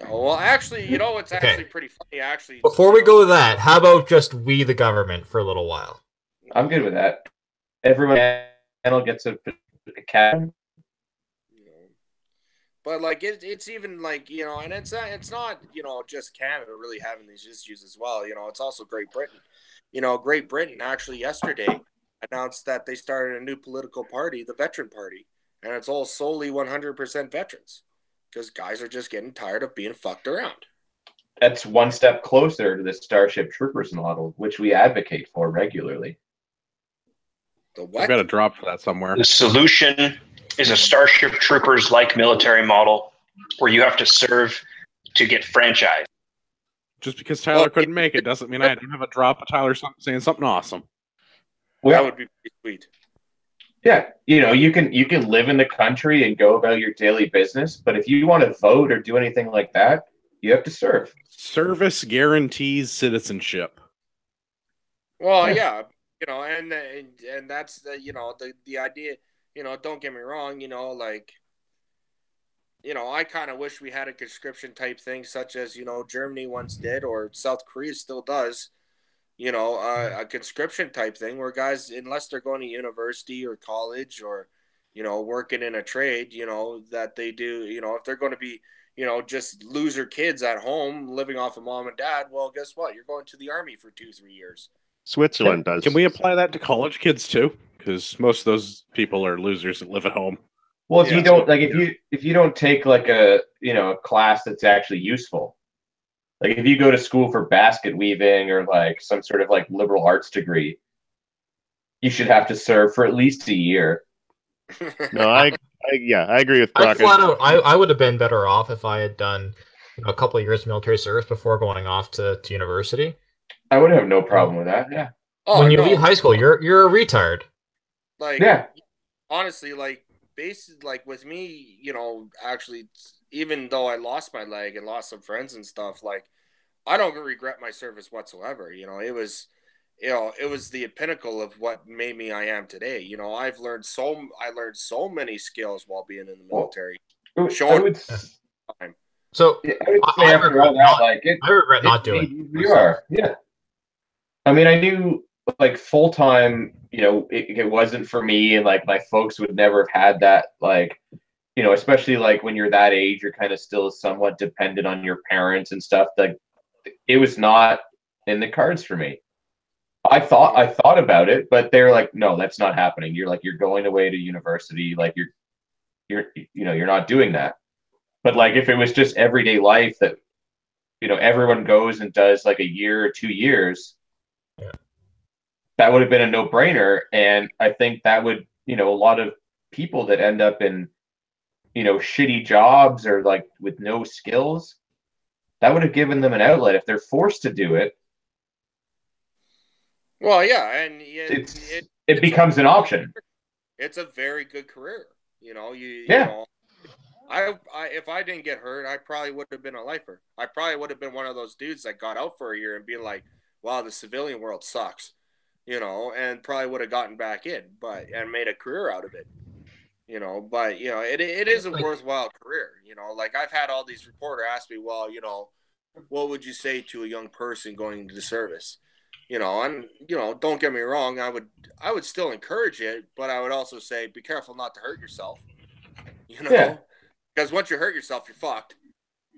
Well, actually, it's actually pretty funny. Actually, before we go to that, how about just we the government for a little while? I'm good with that. Everyone gets a cabin. But like it's even like, you know, and it's not, you know, just Canada really having these issues as well. You know, it's also Great Britain. You know, Great Britain actually yesterday announced that they started a new political party, the Veteran Party, and it's all solely 100% veterans because guys are just getting tired of being fucked around. That's one step closer to the Starship Troopers model, which we advocate for regularly. The I've what? got a drop for that somewhere. The solution is a Starship Troopers-like military model where you have to serve to get franchised. Just because Tyler couldn't make it doesn't mean I didn't have a drop of Tyler saying something awesome. That would be pretty sweet. Yeah, you know, you can live in the country and go about your daily business, but if you want to vote or do anything like that, you have to serve. Service guarantees citizenship. Well, yeah, you know, and that's the, you know, the idea, you know, don't get me wrong, you know, like, you know, I kind of wish we had a conscription type thing such as, you know, Germany once did or South Korea still does, you know, a conscription type thing where guys, unless they're going to university or college or, you know, working in a trade, you know, that they do, you know, if they're going to be, you know, just loser kids at home living off of mom and dad, well, guess what? You're going to the army for 2-3 years. Switzerland does. Can we apply that to college kids too? Because most of those people are losers that live at home. Well, if you don't like, if you don't take like a, you know, a class that's actually useful, like if you go to school for basket weaving or like some sort of like liberal arts degree, you should have to serve for at least a year. No, I agree with Brock. I would have been better off if I had done, you know, a couple of years of military service before going off to university. I would have no problem with that. Yeah. Oh, when you leave high school, you're a retard. Like, yeah, honestly, like, like with me, you know, actually, even though I lost my leg and lost some friends and stuff, like, I don't regret my service whatsoever. You know, it was the pinnacle of what made me I am today. You know, I learned so many skills while being in the military. So I regret not doing it. You are, yeah. I mean, I knew like full time, you know, it wasn't for me, and like my folks would never have had that. Like, you know, especially like when you're that age, you're kind of still somewhat dependent on your parents and stuff. Like, it was not in the cards for me. I thought about it, but they're like, no, that's not happening. You're going away to university. Like you're not doing that. But like, if it was just everyday life that, you know, everyone goes and does like a year or 2 years, that would have been a no brainer. And I think that would, you know, a lot of people that end up in, you know, shitty jobs or like with no skills, that would have given them an outlet if they're forced to do it. Well, yeah, and it becomes an option. It's a very good career, you know. You know, I if I didn't get hurt, I probably would have been a lifer. I probably would have been one of those dudes that got out for a year and being like, "Wow, the civilian world sucks," you know, and probably would have gotten back in, and made a career out of it, you know. But you know, it is a worthwhile career, you know. Like I've had all these reporters ask me, "Well, you know, what would you say to a young person going into the service?" You know, and you know, don't get me wrong, I would still encourage it, but I would also say be careful not to hurt yourself. You know, because once you hurt yourself, you're fucked.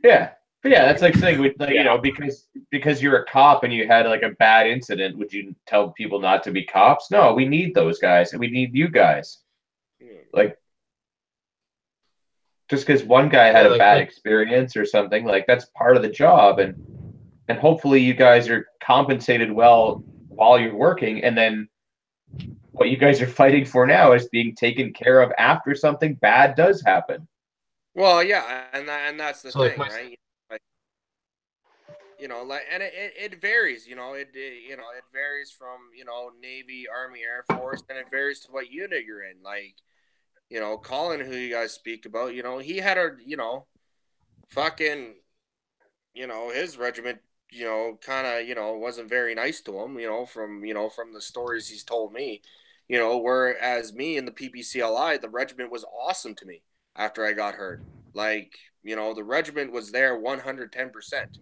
Yeah, but yeah, that's like saying, like, you know, because you're a cop and you had like a bad incident, would you tell people not to be cops? No, we need those guys, and we need you guys. Like, just because one guy had a bad experience or something, like that's part of the job, and hopefully you guys are compensated well while you're working, and then what you guys are fighting for now is being taken care of after something bad does happen. Well, yeah, and that's the thing, right? Like, you know, like, and it varies, you know, it varies from, you know, Navy, Army, Air Force, and it varies to what unit you're in. Like, you know, Colin, who you guys speak about, you know, he had you know, fucking, you know, his regiment, you know, kind of, you know, wasn't very nice to him, you know, from the stories he's told me, you know, whereas me in the PPCLI, the regiment was awesome to me after I got hurt. Like, you know, the regiment was there 110%,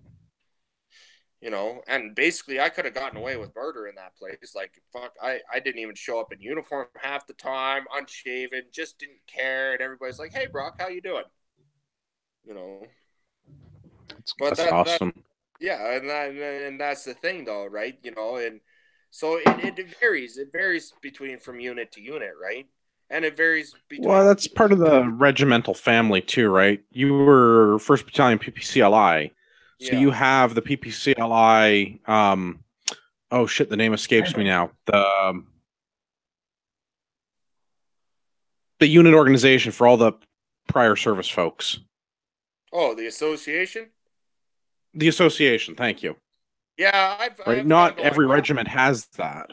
you know, and basically I could have gotten away with murder in that place. Like, fuck, I didn't even show up in uniform half the time, unshaven, just didn't care. And everybody's like, "Hey, Brock, how you doing?" you know. That's awesome. Yeah, and that's the thing, though, right? You know, and so it varies. It varies from unit to unit, right? And it varies between. Well, that's part of the regimental family too, right? You were 1st Battalion PPCLI, so you have the PPCLI. Oh shit, the name escapes me now. The unit organization for all the prior service folks. Oh, the association. The association. Thank you. Yeah, right. Not every regiment has that.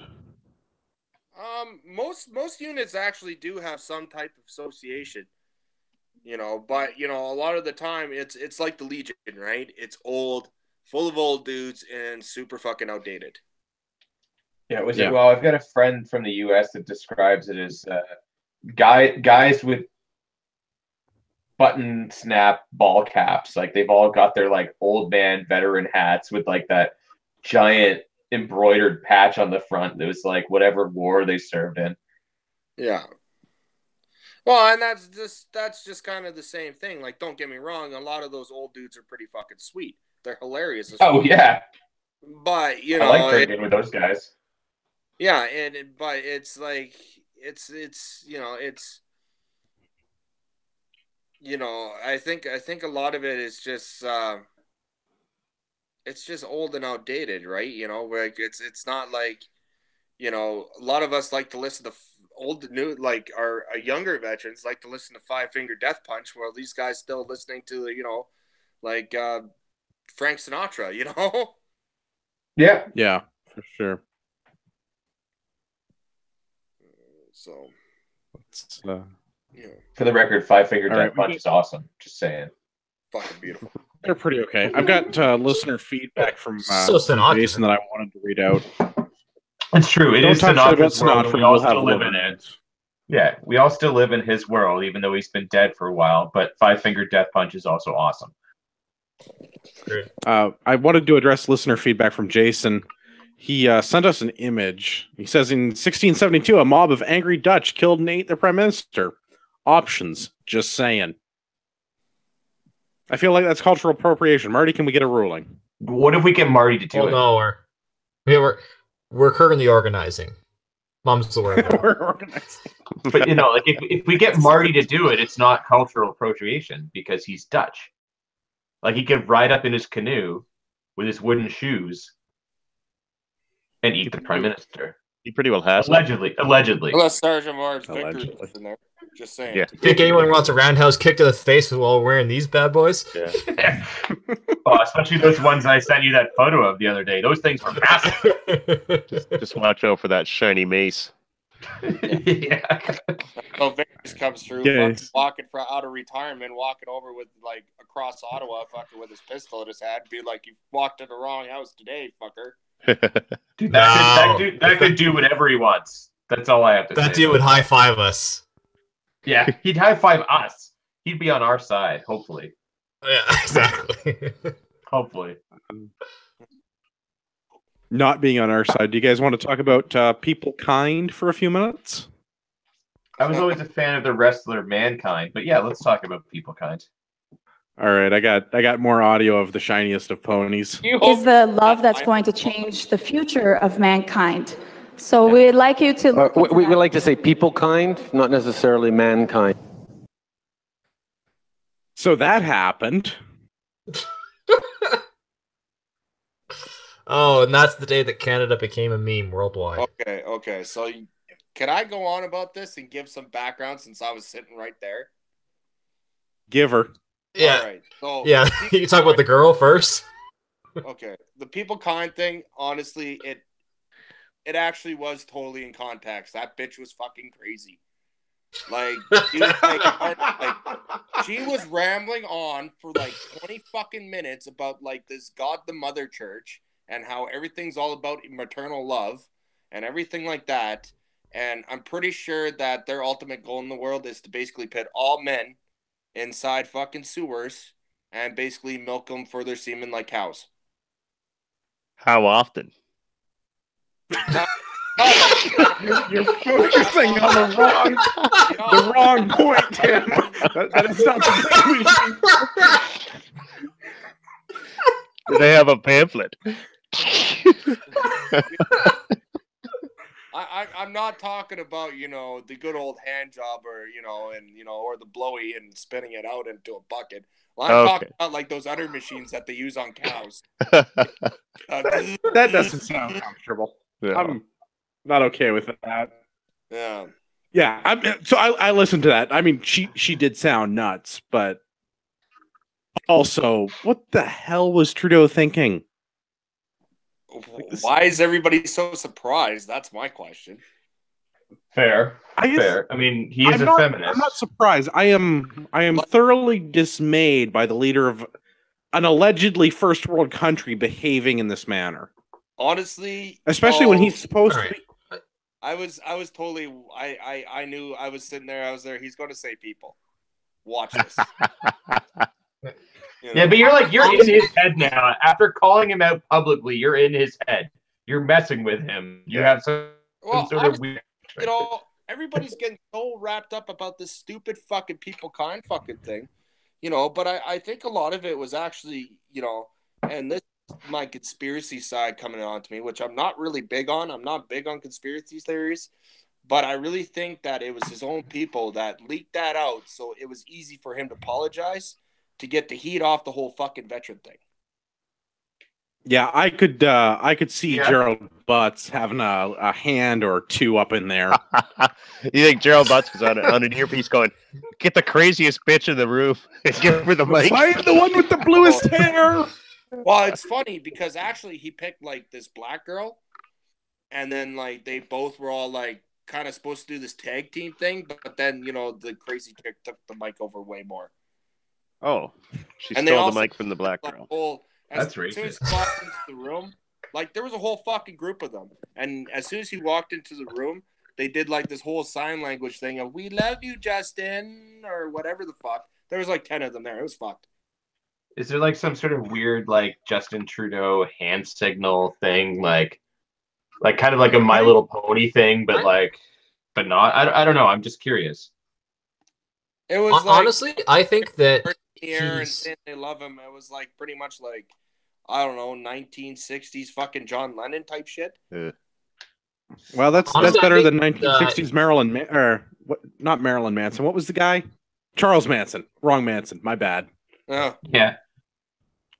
Most units actually do have some type of association, you know, but you know, a lot of the time it's like the Legion, right? It's old, full of old dudes, and super fucking outdated. Yeah, well, I've got a friend from the U.S. that describes it as guys with button snap ball caps. Like they've all got their like old man veteran hats with like that giant embroidered patch on the front that was like whatever war they served in. Yeah. Well, and that's just kind of the same thing. Like, don't get me wrong, a lot of those old dudes are pretty fucking sweet. They're hilarious. Oh yeah. But you know, I like drinking with those guys. Yeah, but it's like it's you know, I think a lot of it is just it's just old and outdated, right? You know, where it's not like, you know, a lot of us like to listen to like our younger veterans like to listen to Five Finger Death Punch, while these guys still listening to, you know, like Frank Sinatra, you know? Yeah, for sure. So, yeah. For the record, Five Finger Death Punch is awesome. Just saying. Fucking beautiful. They're pretty okay. I've got listener feedback from Jason that I wanted to read out. It's true. It is Sinatra's world. We all still live in it. Yeah, we all still live in his world, even though he's been dead for a while. But Five Finger Death Punch is also awesome. I wanted to address listener feedback from Jason. He sent us an image. He says, in 1672, a mob of angry Dutch killed and ate their prime minister. Options. Just saying. I feel like that's cultural appropriation. Marty, can we get a ruling? What if we get Marty to do it? No, we're currently organizing. Mom's the word. We're organizing. But you know, like if we get Marty to do it, it's not cultural appropriation because he's Dutch. Like he could ride up in his canoe with his wooden shoes and eat the prime minister. He pretty well has. Allegedly. Unless Sergeant Mark's Victor's in there. Just saying. Yeah. Think anyone wants a roundhouse kick to the face while wearing these bad boys? Yeah. Oh, especially those ones I sent you that photo of the other day. Those things were massive. Just watch out for that shiny mace. Yeah. So Victor's comes through, walking out of retirement, walking over with like across Ottawa, fucking with his pistol in his hand, be like, "You walked in the wrong house today, fucker." Dude, that could do whatever he wants. That's all I have to say. That dude would high five us. Yeah, he'd high five us. He'd be on our side, hopefully. Yeah, exactly. Hopefully. Not being on our side, do you guys want to talk about people kind for a few minutes? I was always a fan of the wrestler Mankind, but yeah, let's talk about people kind. All right, I got more audio of the shiniest of ponies. Is the love that's going to change the future of mankind. So we'd like you to we would like to say people kind, not necessarily mankind. So that happened. Oh, and that's the day that Canada became a meme worldwide. Okay. So can I go on about this and give some background since I was sitting right there? Give her. Yeah. All right. So yeah, you can talk about the girl first. Okay. The people kind thing, honestly, it actually was totally in context. That bitch was fucking crazy. Like, she was rambling on for like 20 fucking minutes about like this God the Mother Church and how everything's all about maternal love and everything like that. And I'm pretty sure that their ultimate goal in the world is to basically put all men inside fucking sewers and basically milk them for their semen like cows. How often? You're focusing on the wrong point, Tim. That is not the thing. Do they have a pamphlet? I'm not talking about, the good old hand job or, or the blowy and spinning it out into a bucket. Well, I'm talking about like those udder machines that they use on cows. That doesn't sound comfortable. No. I'm not okay with that. Yeah. Yeah. I listened to that. I mean, she did sound nuts, but also, what the hell was Trudeau thinking? Why is everybody so surprised? That's my question. Fair. Fair. I mean, he is a feminist. I'm not surprised. I am thoroughly dismayed by the leader of an allegedly first world country behaving in this manner. Honestly, especially when he's supposed to be. I was totally. I knew. I was sitting there. I was there. He's going to say people. Watch this. Yeah, but you're in his head now. After calling him out publicly, you're in his head. You're messing with him. You have some sort of weird. Everybody's getting so wrapped up about this stupid fucking people kind fucking thing, But I think a lot of it was actually, and this is my conspiracy side coming on to me, which I'm not really big on. I'm not big on conspiracy theories, but I really think that it was his own people that leaked that out, so it was easy for him to apologize to get the heat off the whole fucking veteran thing. Yeah, I could see Gerald Butts having a hand or two up in there. You think Gerald Butts was on an earpiece going, "Get the craziest bitch in the room and give her the mic"? I'm the one with the bluest hair. Well, it's funny because actually he picked like this black girl, and then like they both were all like kind of supposed to do this tag team thing, but then the crazy chick took the mic over way more. Oh, she stole the mic from the black girl. That's racist. As soon as he walked into the room, like there was a whole fucking group of them, and as soon as he walked into the room, they did like this whole sign language thing of "We love you, Justin" or whatever the fuck. There was like 10 of them there. It was fucked. Is there like some sort of weird like Justin Trudeau hand signal thing, like kind of like a My Little Pony thing, but not? I don't know. I'm just curious. It was honestly, I think that and saying they love him. It was like pretty much like, I don't know, 1960s fucking John Lennon type shit. Well, that's better than 1960s Marilyn or what? Not Marilyn Manson. What was the guy? Charles Manson. Wrong Manson. My bad. Oh. Yeah.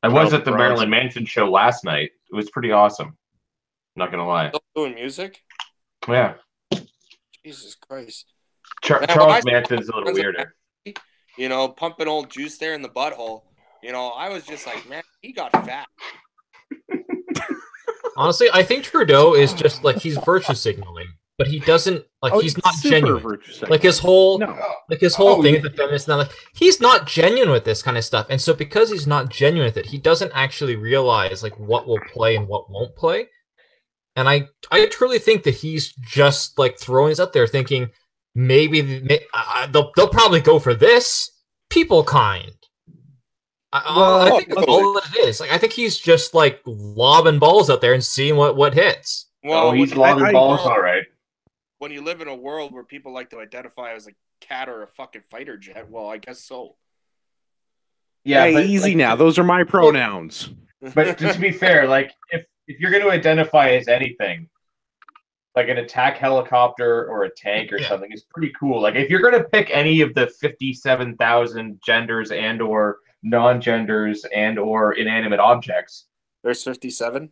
I was at the Marilyn Manson show last night. It was pretty awesome. Not gonna lie. Still doing music? Yeah. Jesus Christ. Charles Manson's a little weirder. Pumping old juice there in the butthole. I was just like, man, he got fat. Honestly, I think Trudeau is just like he's virtue signaling, but he doesn't he's not genuine. Like his whole thing with the feminists now, like he's not genuine with this kind of stuff. And so because he's not genuine with it, he doesn't actually realize like what will play and what won't play. And I truly think that he's just like throwing this out there thinking maybe they'll probably go for this people kind. I think that's all that it is. Like I think he's just like lobbing balls out there and seeing what hits. Well, he's lobbing balls, all right. When you live in a world where people like to identify as a cat or a fucking fighter jet, well, I guess so. Yeah, but, easy now. Those are my pronouns. But to be fair, like if you're going to identify as anything, like an attack helicopter or a tank or something, it's pretty cool. Like if you're going to pick any of the 57,000 genders and or non-genders and or inanimate objects, there's 57.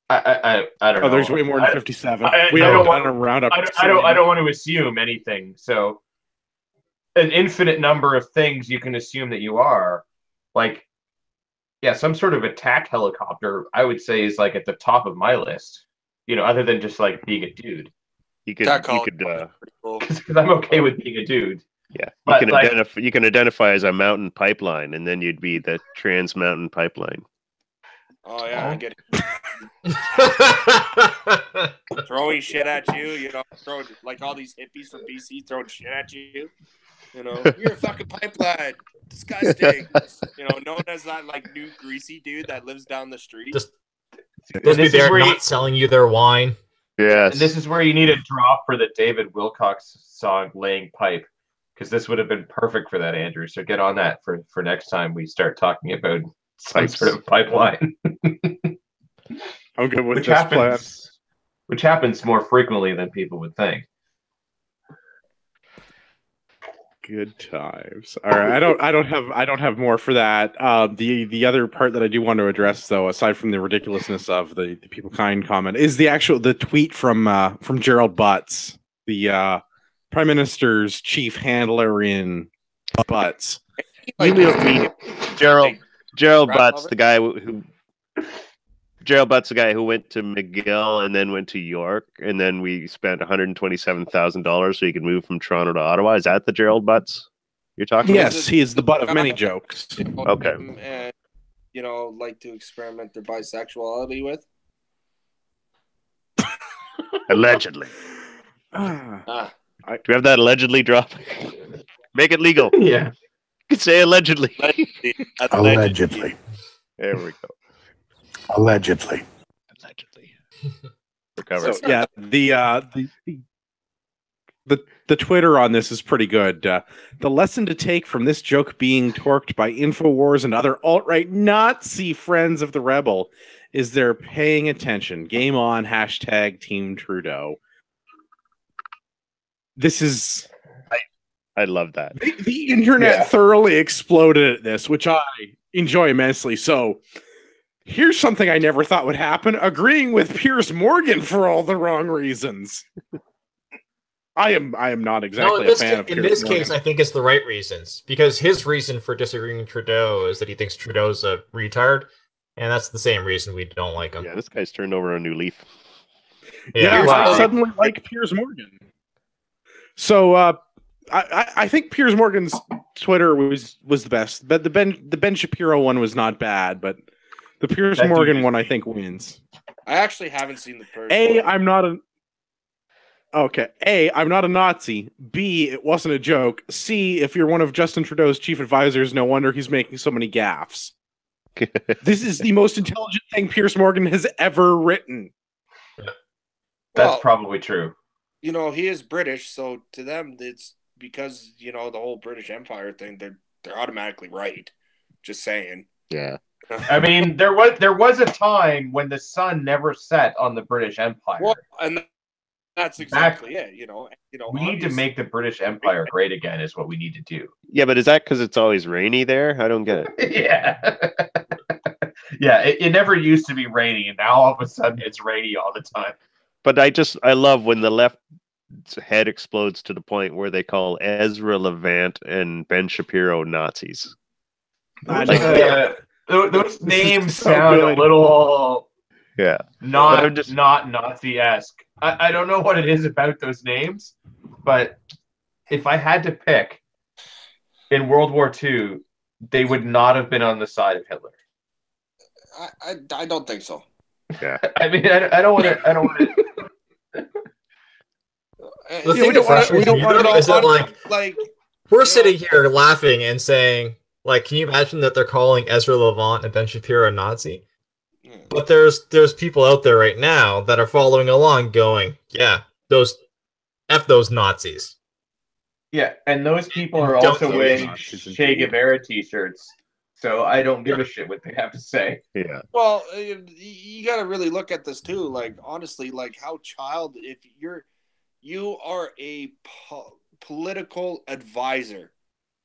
I don't know. There's way more than 57. I don't want to assume anything. So an infinite number of things you can assume that you are. Like, yeah, some sort of attack helicopter, I would say, is like at the top of my list. Other than just like being a dude. Because I'm okay with being a dude. Yeah, you can identify as a mountain pipeline, and then you'd be the Trans Mountain Pipeline. Oh yeah, I get it. Throwing shit at you, throwing like all these hippies from BC throwing shit at you. You're a fucking pipeline, disgusting. Known as that like new greasy dude that lives down the street. They'll be there not selling you their wine. Yes. And this is where you need a drop for the David Wilcox song "Laying Pipe," because this would have been perfect for that, Andrew. So get on that for next time we start talking about some sort of pipeline. I'm good with which this happens, plan. which happens more frequently than people would think. Good times. All right, I don't have more for that. The other part that I do want to address, though, aside from the ridiculousness of the people kind comment, is the tweet from Gerald Butts, the Prime Minister's chief handler in Butts. You mean Gerald Butts, the guy who Gerald Butts, the guy who went to McGill and then went to York, and then we spent $127,000 so he could move from Toronto to Ottawa. Is that the Gerald Butts you're talking about? Yes, he is the butt of many jokes. Okay. And, like to experiment their bisexuality with. Allegedly. Ah. Do we have that allegedly drop? Make it legal. Yeah. You can say allegedly. Allegedly. There we go. Allegedly. Recover. So yeah, the Twitter on this is pretty good. The lesson to take from this joke being torqued by InfoWars and other alt-right Nazi friends of the rebel is they're paying attention. Game on, hashtag Team Trudeau. This is... I love that. The internet thoroughly exploded at this, which I enjoy immensely. So here's something I never thought would happen. Agreeing with Piers Morgan for all the wrong reasons. I am not exactly a fan of Piers Morgan. In this case, I think it's the right reasons. Because his reason for disagreeing with Trudeau is that he thinks Trudeau's a retard. And that's the same reason we don't like him. Yeah, this guy's turned over a new leaf. Yeah, I suddenly like Piers Morgan. So I think Piers Morgan's Twitter was the best. But the Ben Shapiro one was not bad, but the Piers Morgan one I think wins. I actually haven't seen the first I'm not a Nazi. B, it wasn't a joke. C, if you're one of Justin Trudeau's chief advisors, no wonder he's making so many gaffes. This is the most intelligent thing Piers Morgan has ever written. That's probably true. He is British, so to them, it's because, the whole British Empire thing, they're automatically right. Just saying. Yeah. I mean, there was a time when the sun never set on the British Empire. Well, and that's exactly it. We need to make the British Empire great again. Is what we need to do. Yeah, but is that because it's always rainy there? I don't get it. Yeah. Yeah, it never used to be rainy, and now all of a sudden it's rainy all the time. But I love when the left's head explodes to the point where they call Ezra Levant and Ben Shapiro Nazis. Those names sound a little not Nazi-esque. I don't know what it is about those names, but if I had to pick, in World War II, they would not have been on the side of Hitler. I don't think so. Yeah. I mean, I don't want to. The thing that frustrates me is that, we're sitting here laughing and saying, can you imagine that they're calling Ezra Levant and Ben Shapiro a Nazi? But there's people out there right now that are following along going, yeah, F those Nazis. Yeah, and those people are also wearing Che Guevara t-shirts, so I don't give a shit what they have to say. Yeah. Well, you got to really look at this too. Honestly, how if you are a political advisor.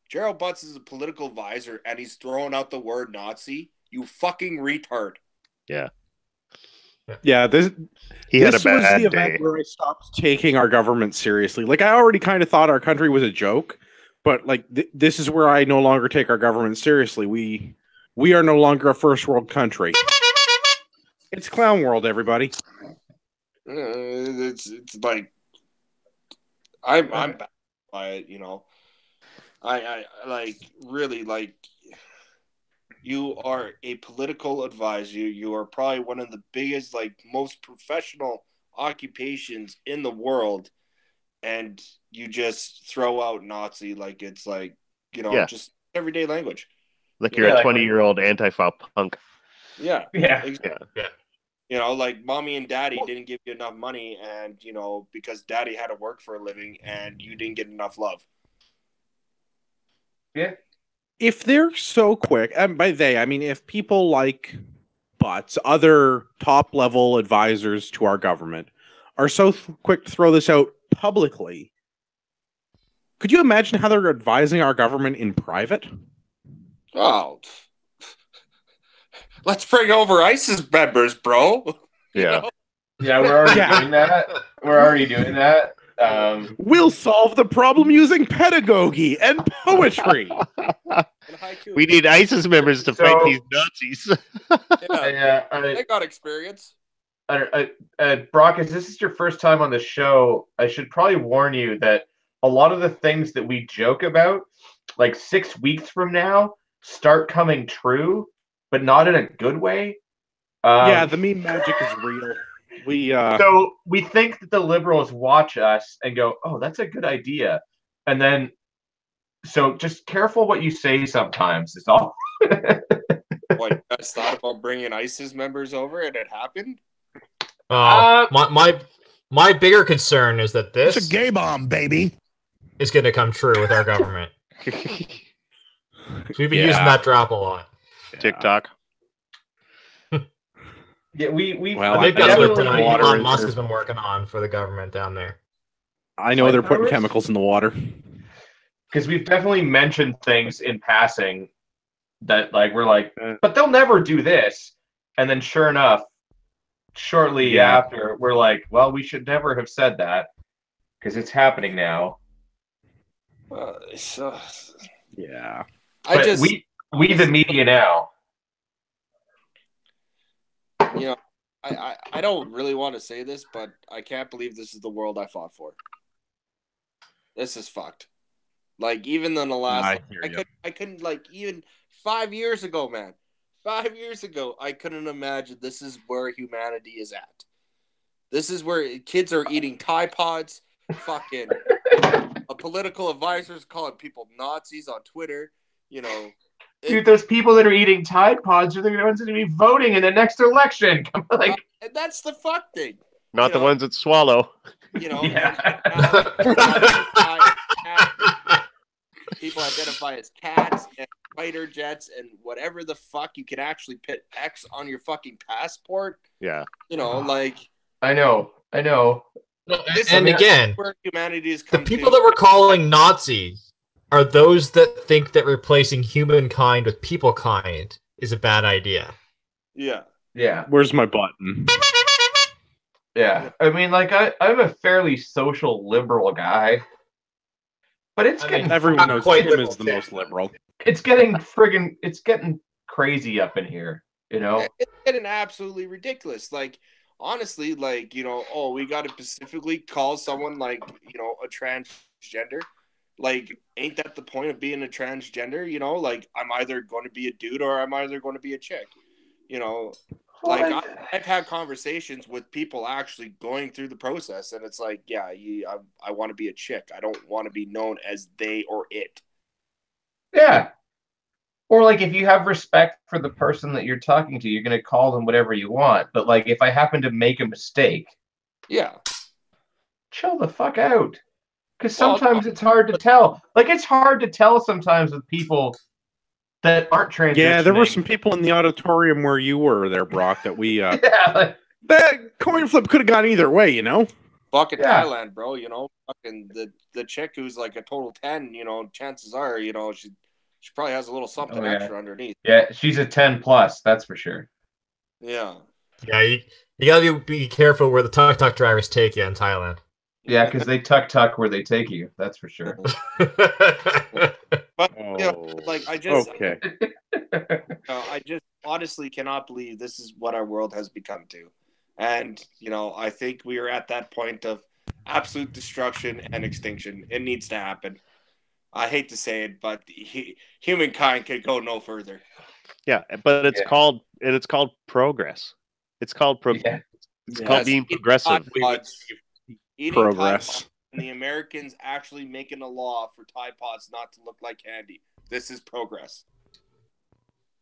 Gerald Butts is a political advisor, and he's throwing out the word Nazi. You fucking retard. Yeah. Yeah, this was the event where I stopped taking our government seriously. I already kind of thought our country was a joke, but this is where I no longer take our government seriously. We are no longer a first world country. It's clown world, everybody. It's I'm baffled by it. I really you are a political advisor. You are probably one of the biggest, most professional occupations in the world, and you just throw out Nazi it's just everyday language. You're a 20-year-old Antifa punk. Yeah. Yeah. Exactly. Yeah. You know, like mommy and daddy didn't give you enough money, and you know, because daddy had to work for a living, and you didn't get enough love. Yeah. If they're so quick, and by they, I mean if people like Butts, other top level advisors to our government, are so quick to throw this out publicly, could you imagine how they're advising our government in private? Oh, let's bring over ISIS members, bro. Yeah. Yeah, we're already doing that. We're already doing that. We'll solve the problem using pedagogy and poetry. We need ISIS members to fight these Nazis. They got experience. Brock, as this is your first time on the show, I should probably warn you that a lot of the things that we joke about, like 6 weeks from now, start coming true, but not in a good way. Yeah, the meme magic is real. So we think that the liberals watch us and go, "Oh, that's a good idea," and then, so just careful what you say sometimes. Is all. What, you guys thought about bringing ISIS members over, and it happened? My bigger concern is that this It's a gay bomb, baby. is going to come true with our government. We've been using that drop a lot. TikTok. Yeah, we Well, I think that's what definitely Elon Musk has been working on for the government down there. I know they're putting chemicals in the water. because we've definitely mentioned things in passing that like we're like, but they'll never do this, and then sure enough, shortly after, we're like, well, we should never have said that because it's happening now. Yeah, we the media now. You know, I don't really want to say this, but I can't believe this is the world I fought for. This is fucked. Like, even in the last, I couldn't, like, even 5 years ago, man. 5 years ago, I couldn't imagine this is where humanity is at. This is where kids are eating Tide Pods. Fucking political advisors calling people Nazis on Twitter. You know, dude, those people that are eating Tide Pods are the ones that are going to be voting in the next election. Like, and that's the fuck thing. Not the ones that swallow. You know, people identify as cats and fighter jets and whatever the fuck. You can actually put X on your fucking passport. Yeah. You know, like. I know. And again, where humanity is the people that we're calling Nazis are those that think that replacing humankind with people kind is a bad idea. Yeah. Yeah. Where's my button? Yeah. I mean, like, I'm a fairly social liberal guy. But it's getting... everyone knows Tim is the most liberal. It's getting crazy up in here, you know? It's getting absolutely ridiculous. Like, honestly, like, you know, we got to specifically call someone, like, you know, a transgender. Like, ain't that the point of being a transgender? You know, like, I'm either going to be a dude or I'm either going to be a chick. You know, like, I've had conversations with people actually going through the process, and it's like, yeah, I want to be a chick. I don't want to be known as they or it. Yeah. Or, like, if you have respect for the person that you're talking to, you're going to call them whatever you want. But, like, if I happen to make a mistake, yeah, chill the fuck out. Because sometimes it's hard to tell. Like, it's hard to tell sometimes with people that aren't transitioning. Yeah, there were some people in the auditorium where you were there, Brock, that we... that coin flip could have gone either way, you know? Fucking Thailand, bro, you know? Fucking the chick who's like a total 10, you know, chances are, you know, she probably has a little something extra underneath. Yeah, she's a 10+, that's for sure. Yeah. Yeah, you gotta be careful where the tuk-tuk drivers take you in Thailand. Yeah, because they tuck where they take you, that's for sure. But, you know, like, I just honestly cannot believe this is what our world has become to. And, you know, I think we are at that point of absolute destruction and extinction. It needs to happen. I hate to say it, but humankind can go no further. Yeah, but it's called progress. It's called it's called being progressive. Eating progress. And the Americans actually making a law for Tide Pods not to look like candy. This is progress.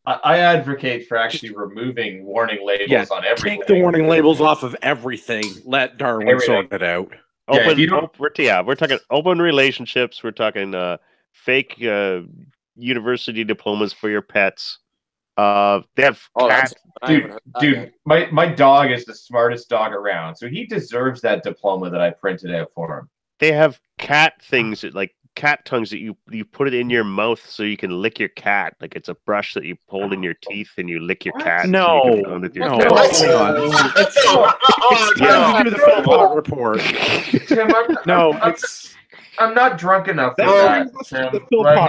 I advocate for actually removing warning labels on everything. Take the warning labels off of everything. Let Darwin sort it out. We're talking open relationships. We're talking fake university diplomas for your pets. They have cats. Dude, my dog is the smartest dog around, so he deserves that diploma that I printed out for him. They have cat things like cat tongues that you put it in your mouth so you can lick your cat. Like it's a brush that you hold in your teeth and you lick your cat. No, so you can with your no, cat. Do the Philpott report. Tim, I'm not drunk enough for that.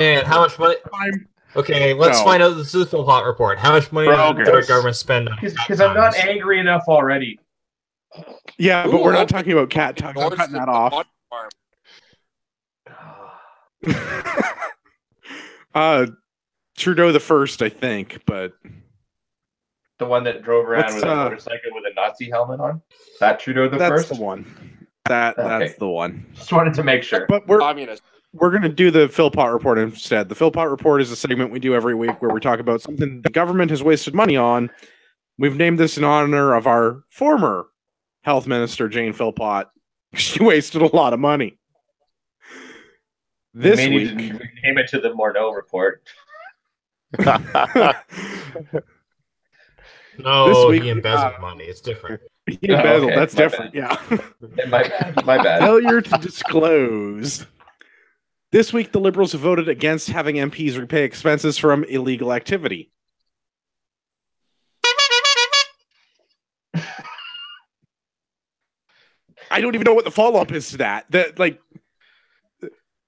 Man, how much money? Okay, let's find out. This is the Philpott report. How much money did our government spend on because I'm not angry enough already. Yeah, but we're not talking about cat tongues. I'm cutting that off. Trudeau the first, I think, but the one that drove around with a motorcycle with a Nazi helmet on. That Trudeau the first. That's the one. That's the one. Just wanted to make sure. But we're gonna do the Philpott report instead. The Philpott report is a segment we do every week where we talk about something the government has wasted money on. We've named this in honor of our former health minister, Jane Philpott. She wasted a lot of money. This week, we came into the Morneau report. No, he embezzled money. It's different. He embezzled. Okay, that's different. Bad. Yeah. My bad. Failure to disclose. This week, the Liberals have voted against having MPs repay expenses from illegal activity. I don't even know what the follow-up is to that.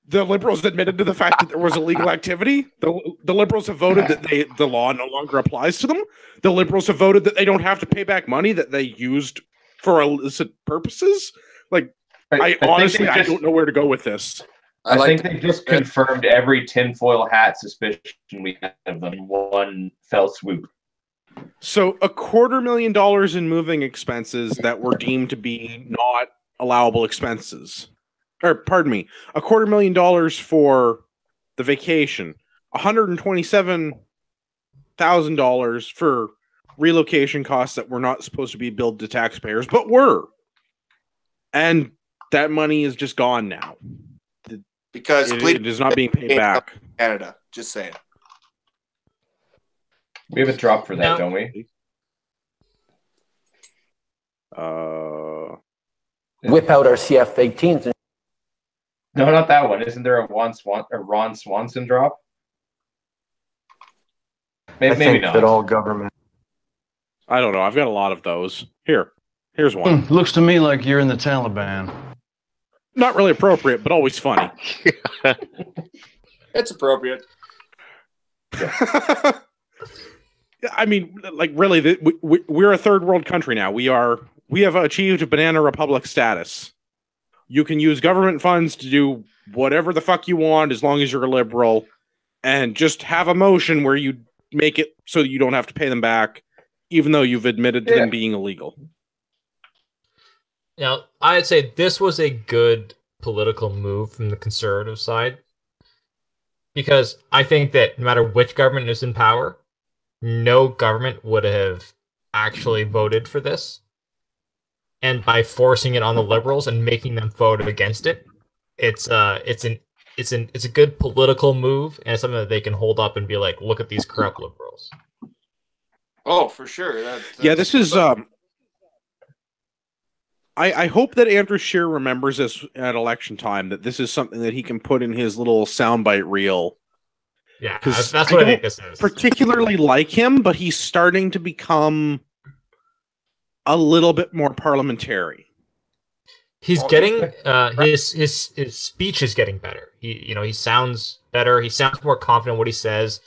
The Liberals admitted to the fact that there was illegal activity. The Liberals have voted that the law no longer applies to them. The Liberals have voted that they don't have to pay back money that they used for illicit purposes. I honestly don't know where to go with this. I think they just confirmed every tinfoil hat suspicion we have of them in one fell swoop. So $250,000 in moving expenses that were deemed to be not allowable expenses. Or pardon me, $250,000 for the vacation, $127,000 for relocation costs that were not supposed to be billed to taxpayers, but were. And that money is just gone now. Because it is not being paid back. Canada, just saying. We have a drop for that, don't we? Whip out our CF-18s. No, not that one. Isn't there a Ron Swanson drop? Maybe not. That all government. I don't know. I've got a lot of those. Here's one. Looks to me like you're in the Taliban. Not really appropriate, but always funny. It's appropriate. I mean, really, we're a third world country now. We have achieved banana republic status. You can use government funds to do whatever the fuck you want as long as you're a liberal, and just have a motion where you make it so that you don't have to pay them back, even though you've admitted to them being illegal. Now, I'd say this was a good political move from the conservative side, because I think that no matter which government is in power, no government would have actually voted for this. And by forcing it on the Liberals and making them vote against it, it's a good political move, and it's something that they can hold up and be like, look at these corrupt Liberals. Oh, for sure. This is. I hope that Andrew Scheer remembers this at election time, that this is something that he can put in his little soundbite reel. Yeah, that's what I think this is. Particularly like him, but he's starting to become a little bit more parliamentary. He's getting his speech is getting better. He sounds better. He sounds more confident in what he says.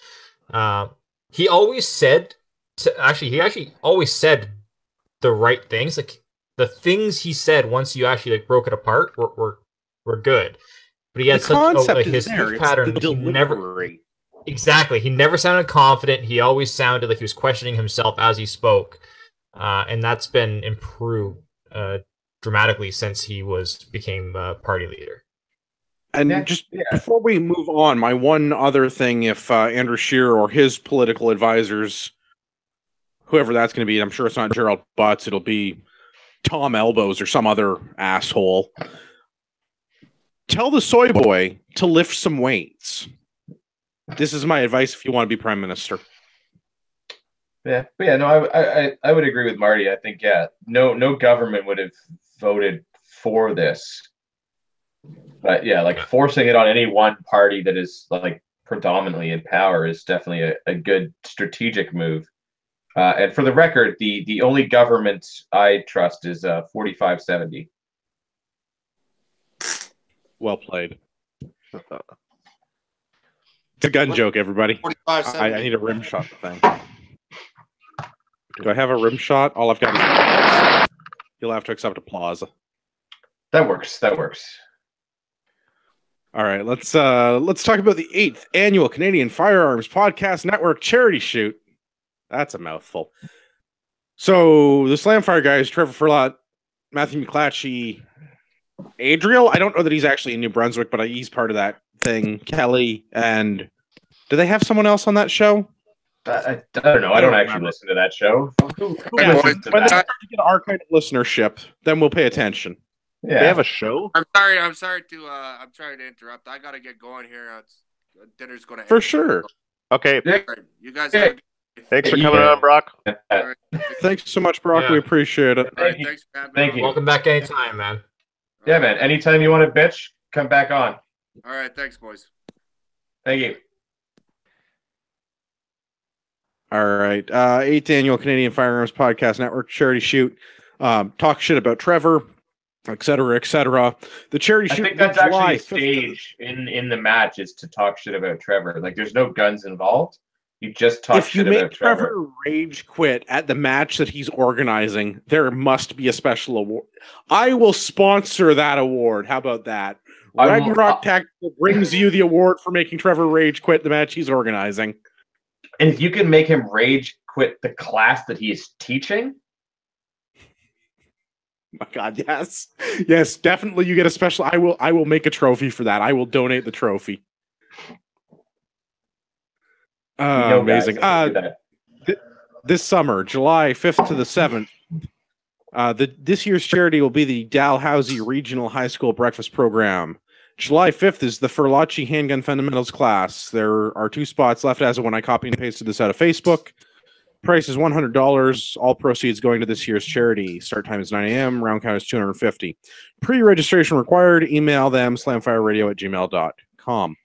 He always said always said the right things. Like the things he said once you actually broke it apart were good. But he had his speech pattern. He never sounded confident. He always sounded like he was questioning himself as he spoke. And that's been improved dramatically since he became party leader. And before we move on, my one other thing, if Andrew Scheer or his political advisors, whoever that's going to be, I'm sure it's not Gerald Butts, it'll be Tom Elbows or some other asshole. Tell the soy boy to lift some weights. This is my advice if you want to be prime minister. Yeah, but yeah, no, I would agree with Marty. I think no government would have voted for this, but yeah, like forcing it on any one party that is like predominantly in power is definitely a good strategic move. And for the record, the only government I trust is 4570. Well played. It's a gun joke, everybody. I need a rim shot thing. Do I have a rim shot? All I've got is applause. You'll have to accept applause. That works. That works. All right, let's talk about the 8th annual Canadian Firearms Podcast Network charity shoot. That's a mouthful. So the Slamfire guys, Trevor Furlot, Matthew McClatchy, Adriel. I don't know that he's actually in New Brunswick, but he's part of that thing. Kelly, and do they have someone else on that show? I don't know. I don't actually listen to that show. Who when listens to they that? start to get archived listenership, then we'll pay attention. Yeah. They have a show? I'm sorry to interrupt. I gotta get going here. Dinner's gonna end. For sure. Okay. All right, you guys have a good Thanks for coming on, Brock. All right. Thanks so much, Brock. Yeah. We appreciate it. All right, thanks for having me Thank on. you. Welcome back anytime, man. Yeah, man. Anytime you want to bitch, come back on. All right, thanks, boys. Thank you. All right. 8th annual Canadian Firearms Podcast Network charity shoot. Talk shit about Trevor, et cetera, et cetera. The charity I shoot. think that's July actually a stage in the match is to talk shit about Trevor. Like, there's no guns involved. You just talk If you shit about make Trevor rage quit at the match that he's organizing, there must be a special award. I will sponsor that award. How about that? Ragnarok Tactical brings you the award for making Trevor rage quit the match he's organizing. And if you can make him rage quit the class that he is teaching. My God, yes. Yes, definitely you get a special. I will make a trophy for that. I will donate the trophy. Amazing. This summer, July 5th to the 7th, this year's charity will be the Dalhousie Regional High School Breakfast Program. July 5th is the Furlacci Handgun Fundamentals class. There are 2 spots left as of when I copy and pasted this out of Facebook. Price is $100. All proceeds going to this year's charity. Start time is 9 a.m. Round count is 250. Pre-registration required. Email them slamfireradio@gmail.com.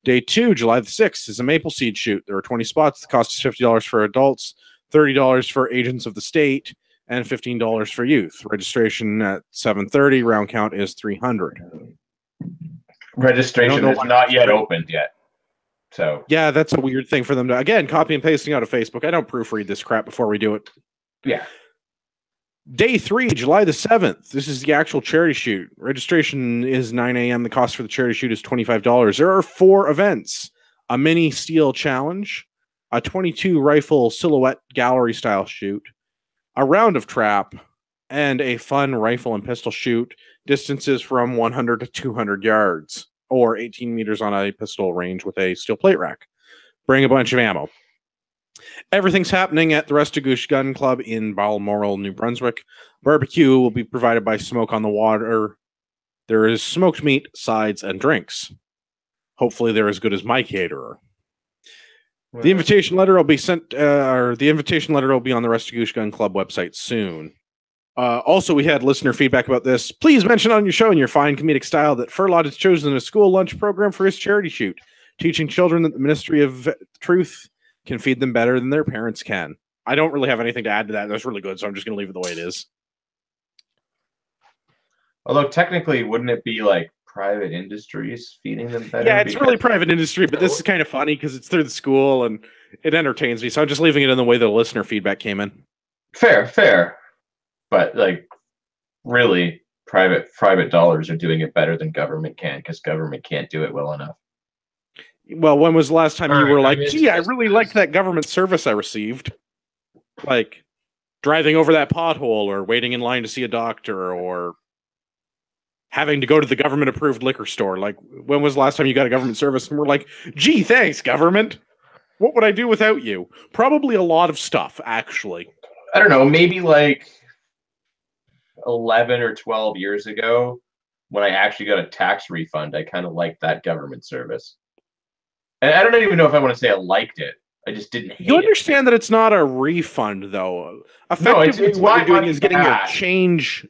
Day 2, July the 6th, is a maple seed shoot. There are 20 spots. The cost is $50 for adults, $30 for agents of the state, and $15 for youth. Registration at 7:30. Round count is 300. Registration is not yet opened yet. So yeah, that's a weird thing for them to, again, copy and pasting out of Facebook. I don't proofread this crap before we do it. Yeah. Day 3, July the 7th. This is the actual charity shoot. Registration is 9 a.m. The cost for the charity shoot is $25. There are 4 events. A mini steel challenge, a 22 rifle silhouette gallery style shoot, a round of trap, and a fun rifle and pistol shoot. Distances from 100 to 200 yards, or 18 meters on a pistol range with a steel plate rack. Bring a bunch of ammo. Everything's happening at the Restigouche Gun Club in Balmoral, New Brunswick. Barbecue will be provided by Smoke on the Water. There is smoked meat, sides, and drinks. Hopefully they're as good as my caterer. The invitation letter will be sent, or the invitation letter will be on the Restigouche Gun Club website soon. Also, we had listener feedback about this. Please mention on your show in your fine comedic style that Furlot has chosen a school lunch program for his charity shoot, teaching children that the Ministry of Truth can feed them better than their parents can. I don't really have anything to add to that. That's really good, so I'm just going to leave it the way it is. Although technically, wouldn't it be like private industries feeding them better? Yeah, it's really private industry, but this is kind of funny because it's through the school and it entertains me. So I'm just leaving it in the way the listener feedback came in. Fair. But like, really, private dollars are doing it better than government can because government can't do it well enough. Well, when was the last time you were like, gee, I really liked liked that government service I received? Like driving over that pothole or waiting in line to see a doctor or having to go to the government-approved liquor store. Like, when was the last time you got a government service? And we're like, gee, thanks, government. What would I do without you? Probably a lot of stuff, actually. I don't know, maybe like 11 or 12 years ago, when I actually got a tax refund, I kind of liked that government service. And I don't even know if I want to say I liked it. I just didn't hate You understand that it's not a refund, though. Effectively, it's what my you're doing money is getting your back. change.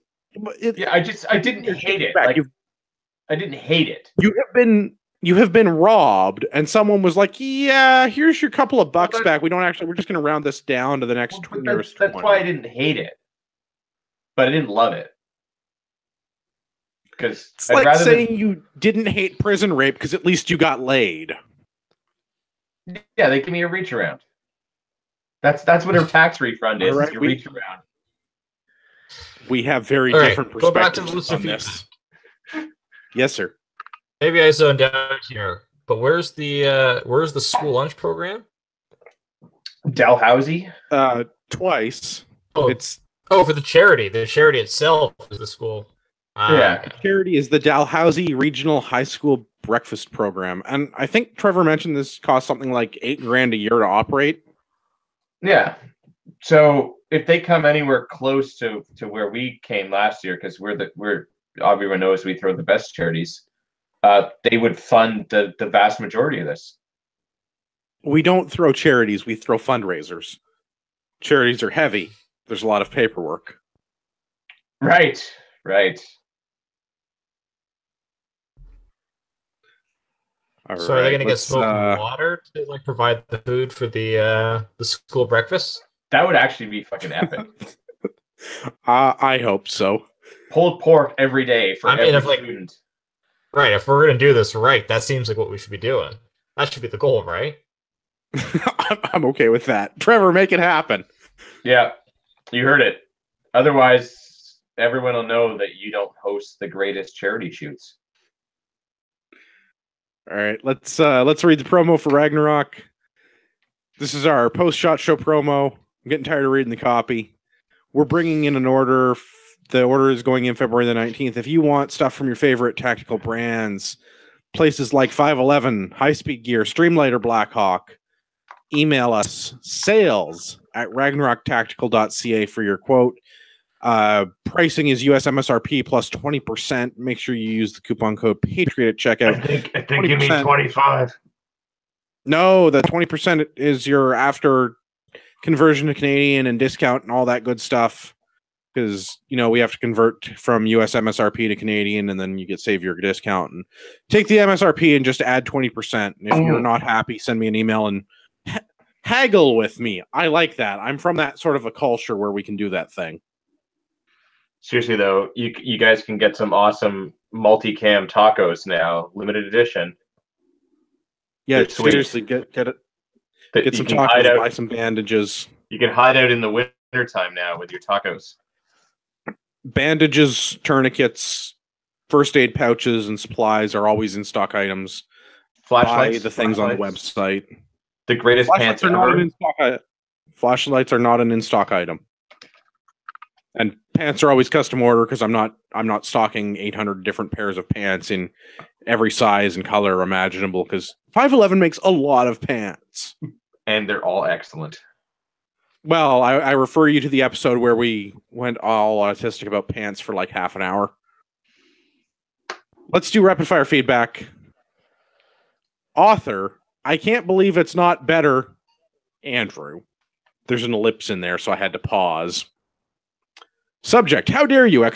Yeah, I didn't hate it. back. Like, I didn't hate it. You have been robbed, and someone was like, "Yeah, here's your couple of bucks back. We're just going to round this down to the next nearest." That's why I didn't hate it, but I didn't love it. Because It's like saying you didn't hate prison rape because at least you got laid. Yeah, they give me a reach around. That's what a tax refund is. All right, is your reach around. We have very All right, different go back to perspectives the on this. Yes, sir. Maybe I zoned out here, but where's the school lunch program? Dalhousie? Twice. Oh, It's for the charity. The charity itself is the school. Yeah. charity is the Dalhousie Regional High School Breakfast Program, and I think Trevor mentioned this costs something like $8,000 a year to operate. Yeah. So if they come anywhere close to where we came last year, because we're everyone knows we throw the best charities, they would fund the vast majority of this. We don't throw charities; we throw fundraisers. Charities are heavy. There's a lot of paperwork. Right. So are they going to get smoking water to like provide the food for the school breakfast? That would actually be fucking epic. I hope so. Pulled pork every day for every student. Right, if we're going to do this right, that seems like what we should be doing. That should be the goal, right? I'm okay with that. Trevor, make it happen. Yeah, you heard it. Otherwise, everyone will know that you don't host the greatest charity shoots. All right, let's read the promo for Ragnarok. This is our post-shot show promo. I'm getting tired of reading the copy. We're bringing in an order. The order is going in February the 19th. If you want stuff from your favorite tactical brands, places like 511, High Speed Gear, Streamlighter, Blackhawk, email us sales@ragnaroktactical.ca for your quote. Pricing is US MSRP plus 20%. Make sure you use the coupon code Patriot at checkout. I think you mean 25. No, the 20% is your after conversion to Canadian and discount and all that good stuff. Because, we have to convert from US MSRP to Canadian, and then you save your discount. And take the MSRP and just add 20%. And if you're not happy, send me an email and haggle with me. I like that. I'm from that sort of a culture where we can do that thing. Seriously, though, you guys can get some awesome multicam tacos now, limited edition. Yeah, seriously, get it. Get some tacos, buy some bandages. You can hide out in the winter time now with your tacos. Bandages, tourniquets, first aid pouches, and supplies are always in stock items. Flashlights, buy the things on the website. The greatest pants ever. Flashlights are not an in-stock item. And pants are always custom order because I'm not stocking 800 different pairs of pants in every size and color imaginable because 511 makes a lot of pants. And they're all excellent. Well, I refer you to the episode where we went all autistic about pants for like half an hour. Let's do rapid fire feedback. Author, I can't believe it's not better. Andrew. There's an ellipse in there, so I had to pause. Subject, how dare you! !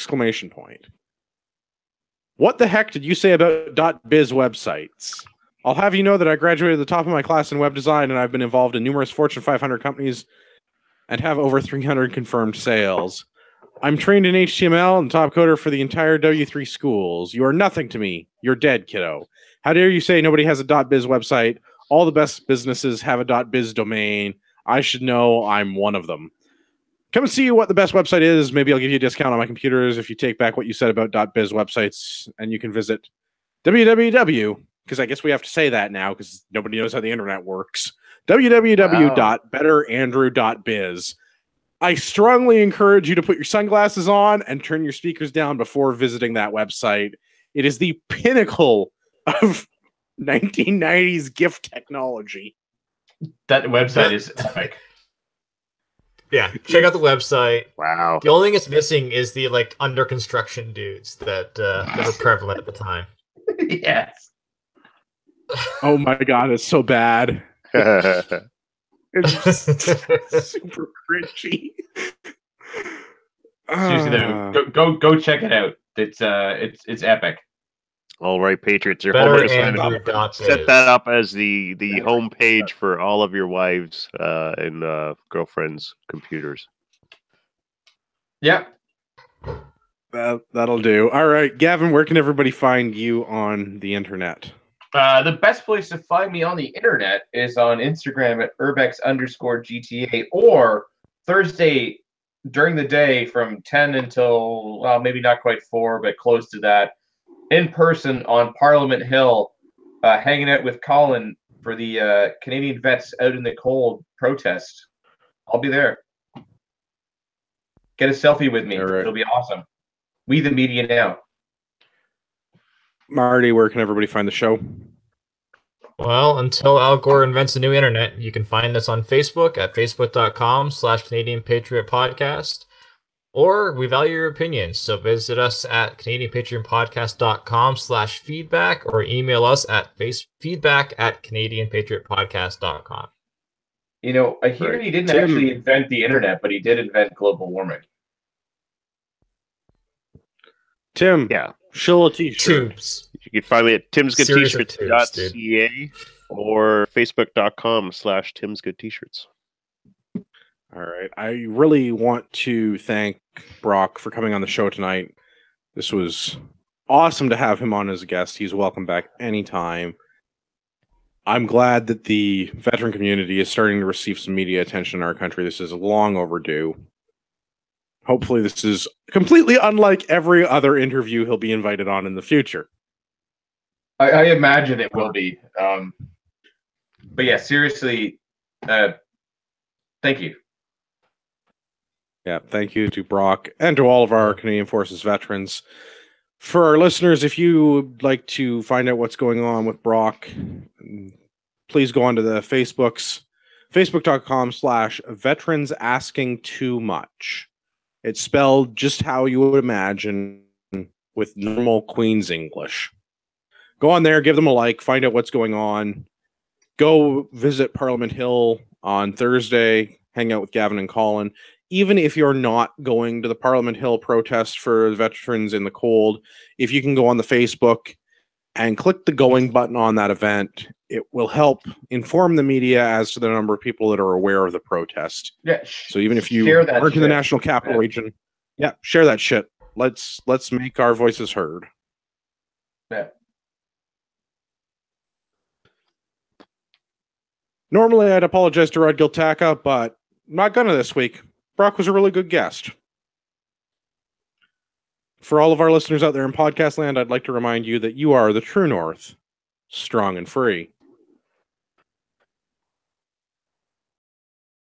What the heck did you say about .biz websites? I'll have you know that I graduated at the top of my class in web design, and I've been involved in numerous Fortune 500 companies and have over 300 confirmed sales. I'm trained in HTML and top coder for the entire W3 schools. You are nothing to me. You're dead, kiddo. How dare you say nobody has a .biz website? All the best businesses have a .biz domain. I should know. I'm one of them. Come and see what the best website is. Maybe I'll give you a discount on my computers if you take back what you said about .biz websites, and you can visit www, because I guess we have to say that now because nobody knows how the internet works. www.betterandrew.biz. I strongly encourage you to put your sunglasses on and turn your speakers down before visiting that website. It is the pinnacle of 1990s gift technology. That website is epic. Yeah, check out the website. Wow. The only thing it's missing is the like under construction dudes that were prevalent at the time. Yes. Oh my god, it's so bad. It's just super cringy. Seriously, though, go check it out. It's epic. All right, Patriots, your Better homework Andrew assignment. dot Set biz. that up as the home page for all of your wives and girlfriends' computers. Yep. That'll do. All right, Gavin, where can everybody find you on the internet? The best place to find me on the internet is on Instagram at urbex_GTA, or Thursday during the day from 10 until, well, maybe not quite 4, but close to that, in person on Parliament Hill, hanging out with Colin for the Canadian Vets Out in the Cold protest. I'll be there. Get a selfie with me. Right. It'll be awesome. We the media now. Marty, where can everybody find the show? Well, until Al Gore invents a new internet, you can find us on Facebook at facebook.com/Canadian Patriot Podcast. Or we value your opinions, so visit us at CanadianPatriotPodcast.com/feedback or email us at feedback@CanadianPatriotPodcast.com. You know, I hear he didn't actually invent the internet, but he did invent global warming. Tim, yeah, shill a t-shirt. Tubes. You can find me at timsgoodtshirts.ca or facebook.com/timsgoodtshirts. All right. I really want to thank Brock for coming on the show tonight. This was awesome to have him on as a guest. He's welcome back anytime. I'm glad that the veteran community is starting to receive some media attention in our country. This is long overdue. Hopefully this is completely unlike every other interview he'll be invited on in the future. I imagine it will be. But yeah, seriously, thank you. Yeah, thank you to Brock and to all of our Canadian Forces veterans. For our listeners, if you would like to find out what's going on with Brock, please go onto the Facebooks, facebook.com/veterans asking too much. It's spelled just how you would imagine with normal Queen's English. Go on there, give them a like, find out what's going on. Go visit Parliament Hill on Thursday, hang out with Gavin and Colin. Even if you're not going to the Parliament Hill protest for the veterans in the cold, if you can go on the Facebook and click the going button on that event, it will help inform the media as to the number of people that are aware of the protest. Yeah. So even if you aren't in the National Capital Region, yeah, share that shit. Let's make our voices heard. Yeah. Normally, I'd apologize to Rod Giltaka, but I'm not gonna this week. Brock was a really good guest. For all of our listeners out there in podcast land, I'd like to remind you that you are the true north, strong and free.